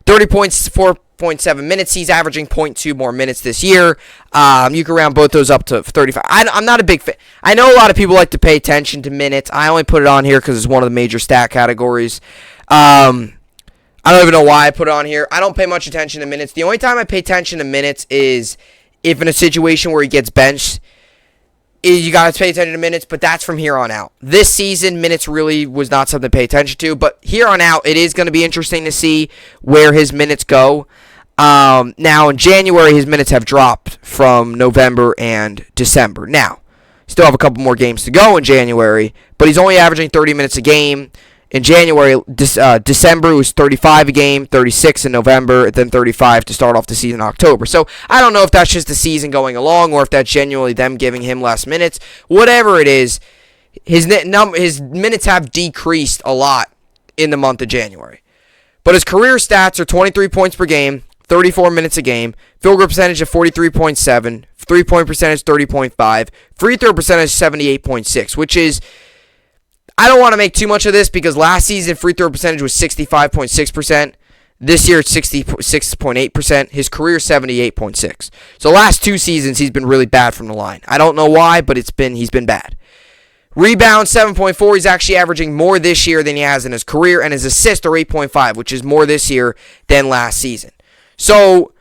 [SPEAKER 1] 30 points, 4.7 minutes. He's averaging 0.2 more minutes this year. You can round both those up to 35. I'm not a big fan. I know a lot of people like to pay attention to minutes. I only put it on here because it's one of the major stat categories. I don't even know why I put it on here. I don't pay much attention to minutes. The only time I pay attention to minutes is if in a situation where he gets benched, you got to pay attention to minutes, but that's from here on out. This season, minutes really was not something to pay attention to, but here on out, it is going to be interesting to see where his minutes go. Now, in January, his minutes have dropped from November and December. Now, still have a couple more games to go in January, but he's only averaging 30 minutes a game. In January, December, it was 35 a game, 36 in November, then 35 to start off the season in October. So I don't know if that's just the season going along or if that's genuinely them giving him less minutes. Whatever it is, his minutes have decreased a lot in the month of January. But his career stats are 23 points per game, 34 minutes a game, field goal percentage of 43.7, three-point percentage 30.5, free throw percentage 78.6, which is... I don't want to make too much of this because last season free throw percentage was 65.6%. This year it's 66.8%. His career 78.6%. So last two seasons he's been really bad from the line. I don't know why, but he's been bad. Rebound 7.4. He's actually averaging more this year than he has in his career, and his assists are 8.5, which is more this year than last season. So,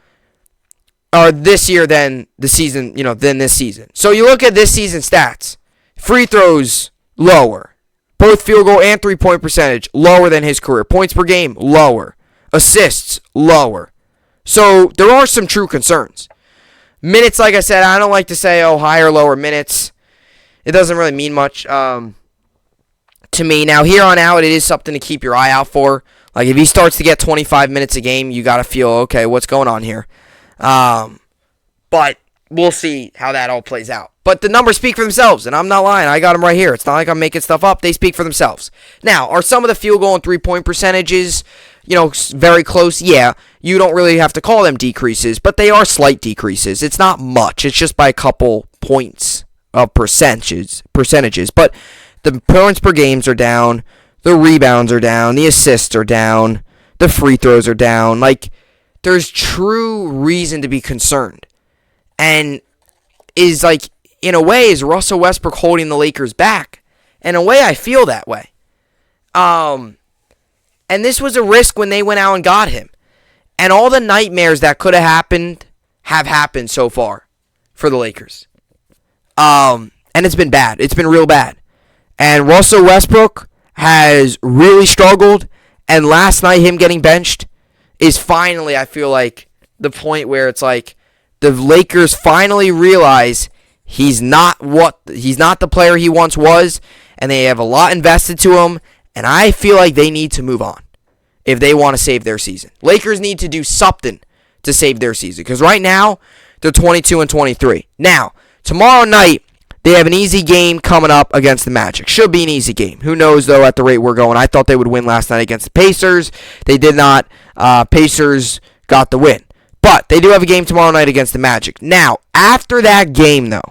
[SPEAKER 1] or this year than the season, than this season. So you look at this season's stats. Free throws lower. Both field goal and three-point percentage, lower than his career. Points per game, lower. Assists, lower. So, there are some true concerns. Minutes, like I said, I don't like to say, higher, lower minutes. It doesn't really mean much to me. Now, here on out, it is something to keep your eye out for. Like, if he starts to get 25 minutes a game, you got to feel, okay, what's going on here? But we'll see how that all plays out. But the numbers speak for themselves, and I'm not lying. I got them right here. It's not like I'm making stuff up. They speak for themselves. Now, are some of the field goal and three-point percentages, very close? Yeah, you don't really have to call them decreases, but they are slight decreases. It's not much. It's just by a couple points of percentages. But the points per games are down. The rebounds are down. The assists are down. The free throws are down. Like, there's true reason to be concerned. And is like... in a way, is Russell Westbrook holding the Lakers back? In a way, I feel that way. And this was a risk when they went out and got him. And all the nightmares that could have happened so far for the Lakers. And it's been bad. It's been real bad. And Russell Westbrook has really struggled. And last night, him getting benched is finally, I feel like, the point where it's like the Lakers finally realize he's not the player he once was, and they have a lot invested to him, and I feel like they need to move on if they want to save their season. Lakers need to do something to save their season, because right now, they're 22-23. Now, tomorrow night, they have an easy game coming up against the Magic. Should be an easy game. Who knows, though, at the rate we're going. I thought they would win last night against the Pacers. They did not. Pacers got the win. But they do have a game tomorrow night against the Magic. Now, after that game, though,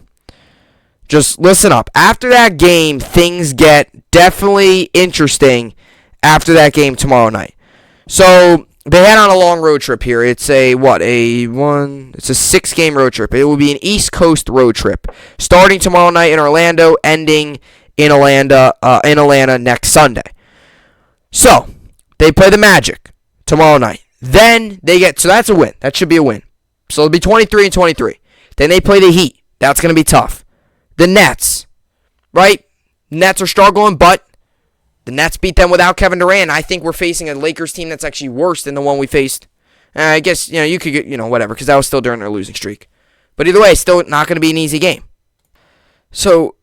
[SPEAKER 1] just listen up. After that game, things get definitely interesting after that game tomorrow night. So, they head on a long road trip here. It's a 6-game road trip. It will be an East Coast road trip. Starting tomorrow night in Orlando, ending in Atlanta next Sunday. So, they play the Magic tomorrow night. Then so that's a win. That should be a win. So it'll be 23-23. Then they play the Heat. That's going to be tough. The Nets, right? Nets are struggling, but the Nets beat them without Kevin Durant. I think we're facing a Lakers team that's actually worse than the one we faced. I guess, you could get, whatever, because that was still during their losing streak. But either way, it's still not going to be an easy game. So,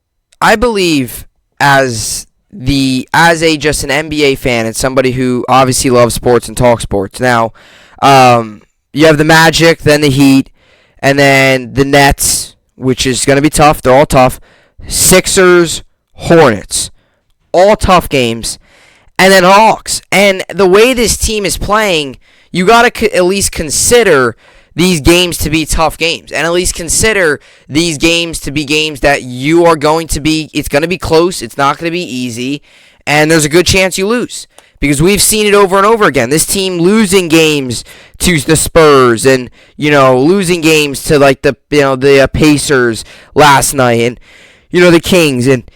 [SPEAKER 1] I believe just an NBA fan and somebody who obviously loves sports and talks sports. Now, you have the Magic, then the Heat, and then the Nets, which is going to be tough. They're all tough. Sixers, Hornets. All tough games. And then Hawks. And the way this team is playing, you got to at least consider these games to be tough games. And at least consider these games to be games that you are going to be, it's going to be close, it's not going to be easy, and there's a good chance you lose. Because we've seen it over and over again. This team losing games to the Spurs and, losing games to the Pacers last night and, the Kings and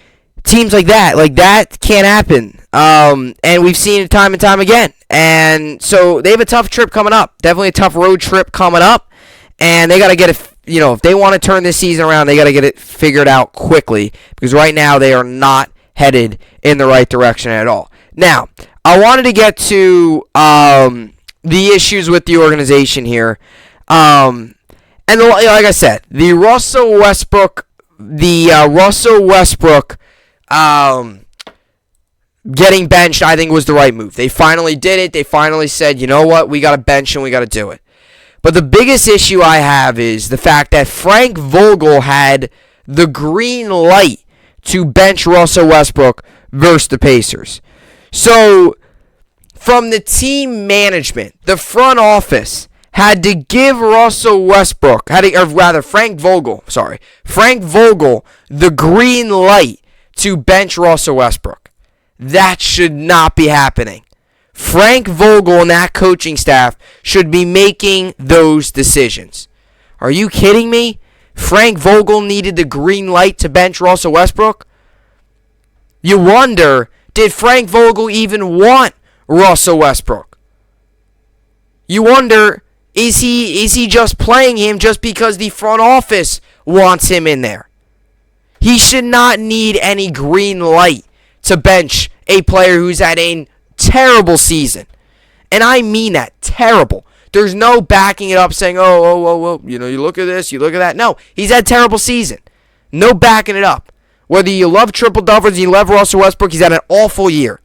[SPEAKER 1] teams like that. Like, that can't happen. And we've seen it time and time again. And so they have a tough trip coming up. Definitely a tough road trip coming up. And they got to get it, if they want to turn this season around, they got to get it figured out quickly. Because right now they are not headed in the right direction at all. Now, I wanted to get to the issues with the organization here. And like I said, the Russell Westbrook getting benched, I think, was the right move. They finally did it. They finally said, you know what, we got to bench him, we got to do it. But the biggest issue I have is the fact that Frank Vogel had the green light to bench Russell Westbrook versus the Pacers. So, from the team management, the front office had to give Frank Vogel, the green light to bench Russell Westbrook. That should not be happening. Frank Vogel and that coaching staff should be making those decisions. Are you kidding me? Frank Vogel needed the green light to bench Russell Westbrook? You wonder, did Frank Vogel even want Russell Westbrook? You wonder, is he just playing him just because the front office wants him in there? He should not need any green light to bench a player who's had a terrible season. And I mean that, terrible. There's no backing it up saying, oh, you look at this, you look at that. No, he's had a terrible season. No backing it up. Whether you love triple doubles, you love Russell Westbrook, he's had an awful year.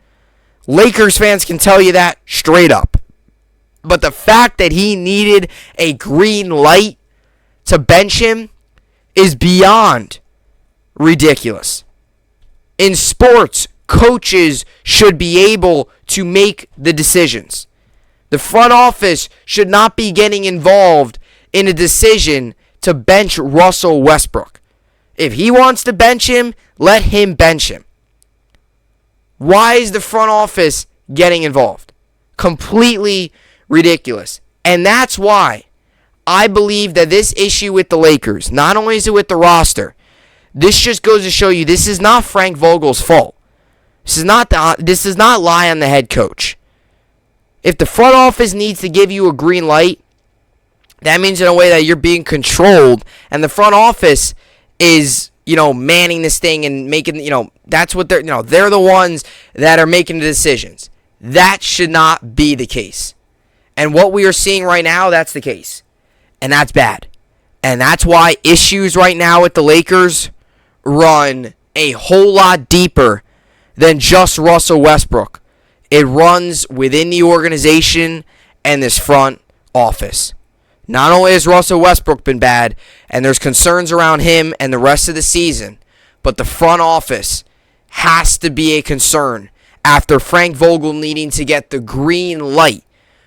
[SPEAKER 1] Lakers fans can tell you that straight up. But the fact that he needed a green light to bench him is beyond ridiculous. In sports, coaches should be able to make the decisions. The front office should not be getting involved in a decision to bench Russell Westbrook. If he wants to bench him, let him bench him. Why is the front office getting involved? Completely ridiculous. And that's why I believe that this issue with the Lakers, not only is it with the roster, this just goes to show you this is not Frank Vogel's fault. This does not lie on the head coach. If the front office needs to give you a green light, that means in a way that you're being controlled, and the front office is, manning this thing and making, that's what they're the ones that are making the decisions. That should not be the case. And what we are seeing right now, that's the case. And that's bad. And that's why issues right now with the Lakers run a whole lot deeper than just Russell Westbrook. It runs within the organization and this front office. Not only has Russell Westbrook been bad, and there's concerns around him and the rest of the season, but the front office has to be a concern after Frank Vogel needing to get the green light.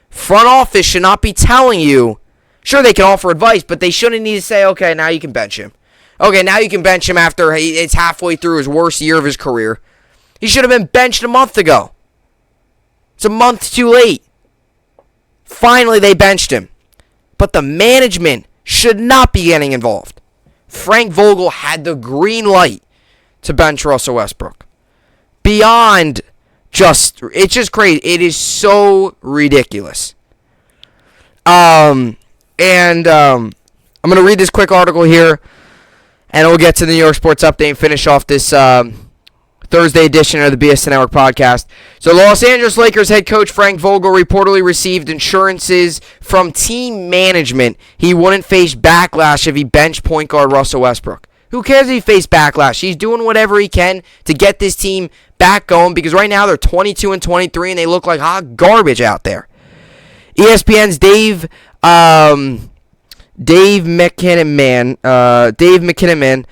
[SPEAKER 1] Front office should not be telling you, sure, they can offer advice, but they shouldn't need to say, okay, now you can bench him. Okay, now you can bench him after it's halfway through his worst year of his career. He should have been benched a month ago. It's a month too late. Finally, they benched him. But the management should not be getting involved. Frank Vogel had the green light to bench Russell Westbrook. Beyond it's just crazy. It is so ridiculous. I'm going to read this quick article here, and we'll get to the New York Sports Update and finish off this Thursday edition of the BSN Network podcast. So, Los Angeles Lakers head coach Frank Vogel reportedly received assurances from team management he wouldn't face backlash if he benched point guard Russell Westbrook. Who cares if he faced backlash? He's doing whatever he can to get this team back going, because right now they're 22-23 and they look like hot garbage out there. ESPN's Dave McKinnon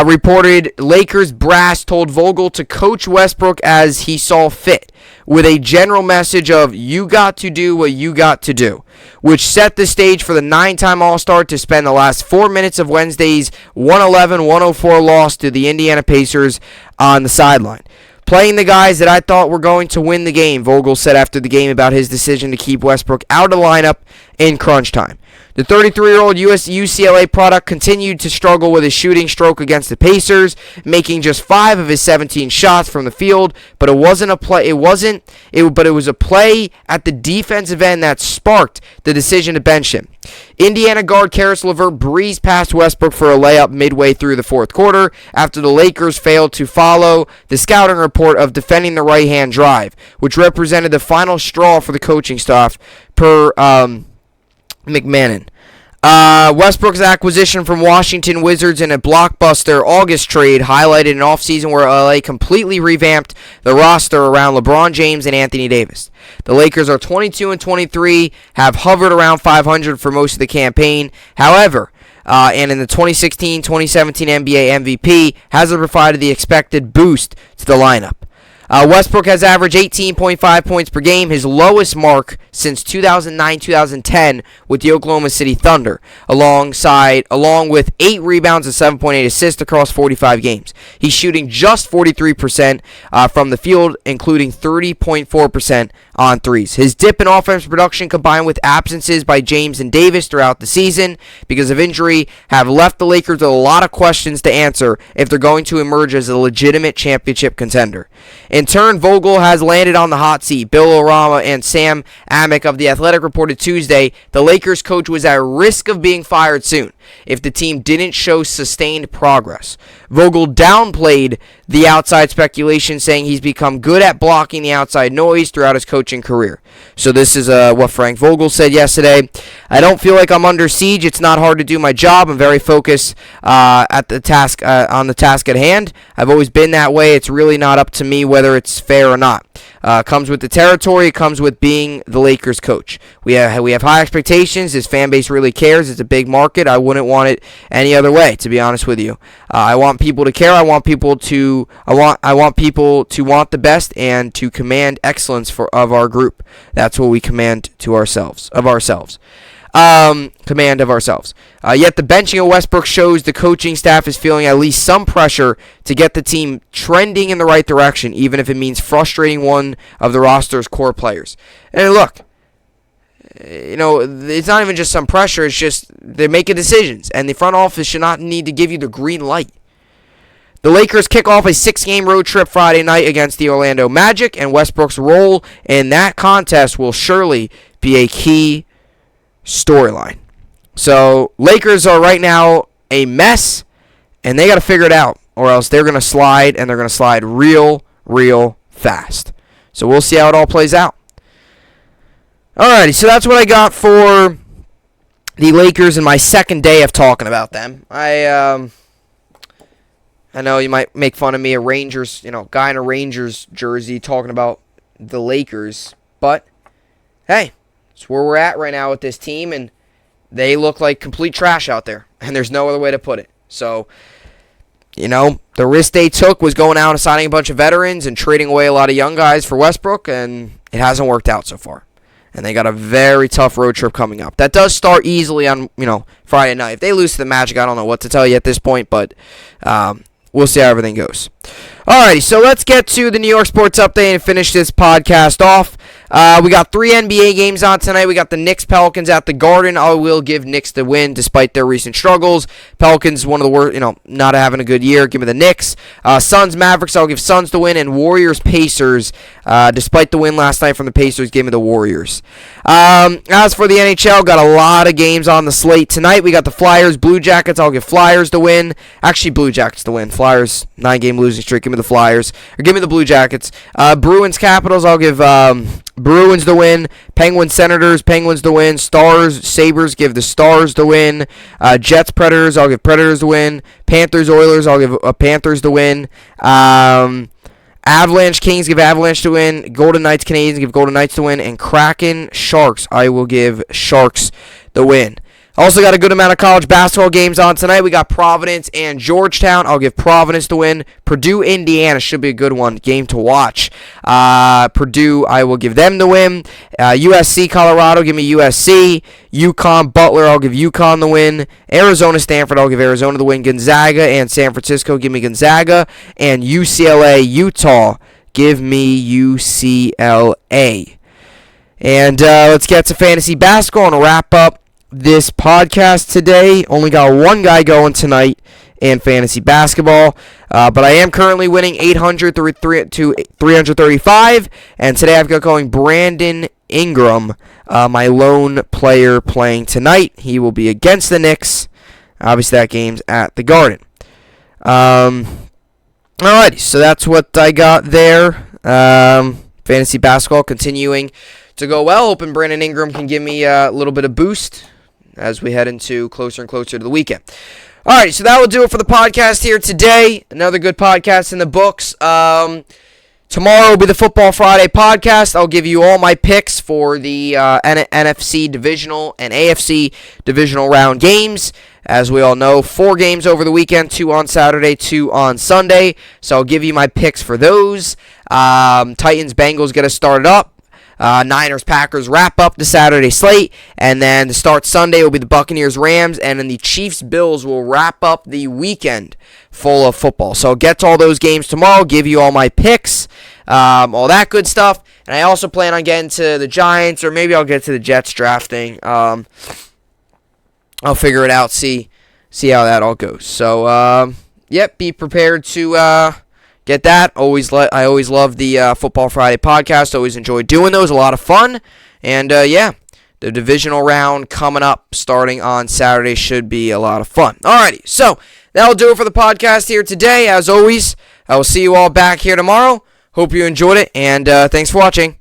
[SPEAKER 1] reported Lakers brass told Vogel to coach Westbrook as he saw fit, with a general message of "you got to do what you got to do," which set the stage for the 9-time All-Star to spend the last 4 minutes of Wednesday's 111-104 loss to the Indiana Pacers on the sideline. "Playing the guys that I thought were going to win the game," Vogel said after the game about his decision to keep Westbrook out of the lineup in crunch time. The 33-year-old UCLA product continued to struggle with his shooting stroke against the Pacers, making just 5 of his 17 shots from the field. But it was a play at the defensive end that sparked the decision to bench him. Indiana guard Karis LeVert breezed past Westbrook for a layup midway through the fourth quarter after the Lakers failed to follow the scouting report of defending the right-hand drive, which represented the final straw for the coaching staff, per McMahon. Westbrook's acquisition from Washington Wizards in a blockbuster August trade highlighted an offseason where LA completely revamped the roster around LeBron James and Anthony Davis. The Lakers are 22-23, have hovered around 500 for most of the campaign. However, and in the 2016-2017 NBA MVP, hasn't provided the expected boost to the lineup. Westbrook has averaged 18.5 points per game, his lowest mark since 2009-2010 with the Oklahoma City Thunder, along with 8 rebounds and 7.8 assists across 45 games. He's shooting just 43% from the field, including 30.4% on threes. His dip in offensive production, combined with absences by James and Davis throughout the season because of injury, have left the Lakers with a lot of questions to answer if they're going to emerge as a legitimate championship contender. In turn, Vogel has landed on the hot seat. Bill O'Rama and Sam Amick of The Athletic reported Tuesday the Lakers coach was at risk of being fired soon if the team didn't show sustained progress. Vogel downplayed the outside speculation, saying he's become good at blocking the outside noise throughout his coaching career. So this is what Frank Vogel said yesterday. "I don't feel like I'm under siege. It's not hard to do my job. I'm very focused on the task at hand. I've always been that way. It's really not up to me whether it's fair or not. Comes with the territory. It comes with being the Lakers coach. We have high expectations. This fan base really cares. It's a big market. I wouldn't want it any other way, to be honest with you. I want people to care. I want people to want the best and to command excellence of our group. That's what we command to ourselves. Command of ourselves. Yet the benching of Westbrook shows the coaching staff is feeling at least some pressure to get the team trending in the right direction, even if it means frustrating one of the roster's core players." And look, it's not even just some pressure, it's just they're making decisions, and the front office should not need to give you the green light. The Lakers kick off a 6-game road trip Friday night against the Orlando Magic, and Westbrook's role in that contest will surely be a key storyline. So Lakers are right now a mess, and they got to figure it out, or else they're going to slide, and they're going to slide real fast. So we'll see how it all plays out. Alrighty, so that's what I got for the Lakers in my second day of talking about them. I know you might make fun of me, a Rangers, guy in a Rangers jersey talking about the Lakers, but hey, it's where we're at right now with this team, and they look like complete trash out there, and there's no other way to put it. So, the risk they took was going out and signing a bunch of veterans and trading away a lot of young guys for Westbrook, and it hasn't worked out so far. And they got a very tough road trip coming up. That does start easily on, Friday night. If they lose to the Magic, I don't know what to tell you at this point, but we'll see how everything goes. Alrighty, so let's get to the New York Sports Update and finish this podcast off. We got 3 NBA games on tonight. We got the Knicks-Pelicans at the Garden. I will give Knicks the win despite their recent struggles. Pelicans, one of the worst, not having a good year. Give me the Knicks. Suns-Mavericks, I'll give Suns the win. And Warriors-Pacers, despite the win last night from the Pacers, give me the Warriors. As for the NHL, got a lot of games on the slate tonight. We got the Flyers-Blue Jackets. I'll give Flyers the win. Actually, Blue Jackets the win. Flyers, 9-game losing streak. Give me the Flyers. Or give me the Blue Jackets. Bruins-Capitals, I'll give Bruins the win. Penguins, Senators, Penguins the win. Stars, Sabres, give the Stars the win. Jets, Predators, I'll give Predators the win. Panthers, Oilers, I'll give Panthers the win. Avalanche, Kings, give Avalanche the win. Golden Knights, Canadiens, give Golden Knights the win. And Kraken, Sharks, I will give Sharks the win. Also got a good amount of college basketball games on tonight. We got Providence and Georgetown. I'll give Providence the win. Purdue, Indiana should be a good one. Game to watch. Purdue, I will give them the win. USC, Colorado, give me USC. UConn, Butler, I'll give UConn the win. Arizona, Stanford, I'll give Arizona the win. Gonzaga and San Francisco, give me Gonzaga. And UCLA, Utah, give me UCLA. And let's get to fantasy basketball and wrap up this podcast today. Only got one guy going tonight in fantasy basketball, but I am currently winning 800 to 335, and today I've got going Brandon Ingram, my lone player playing tonight. He will be against the Knicks. Obviously, that game's at the Garden. Alrighty, so that's what I got there. Fantasy basketball continuing to go well. Hoping Brandon Ingram can give me a little bit of boost as we head into closer and closer to the weekend. All right, so that will do it for the podcast here today. Another good podcast in the books. Tomorrow will be the Football Friday podcast. I'll give you all my picks for the NFC divisional and AFC divisional round games. As we all know, 4 games over the weekend, 2 on Saturday, 2 on Sunday. So I'll give you my picks for those. Titans, Bengals get us started up. Niners, Packers wrap up the Saturday slate, and then to start Sunday will be the Buccaneers, Rams, and then the Chiefs, Bills will wrap up the weekend full of football. So I'll get to all those games tomorrow, give you all my picks, all that good stuff, and I also plan on getting to the Giants, or maybe I'll get to the Jets drafting. I'll figure it out, see how that all goes. So, be prepared to get that. I always love the Football Friday podcast. Always enjoy doing those. A lot of fun. And, the divisional round coming up starting on Saturday should be a lot of fun. Alrighty, so that'll do it for the podcast here today. As always, I will see you all back here tomorrow. Hope you enjoyed it, and thanks for watching.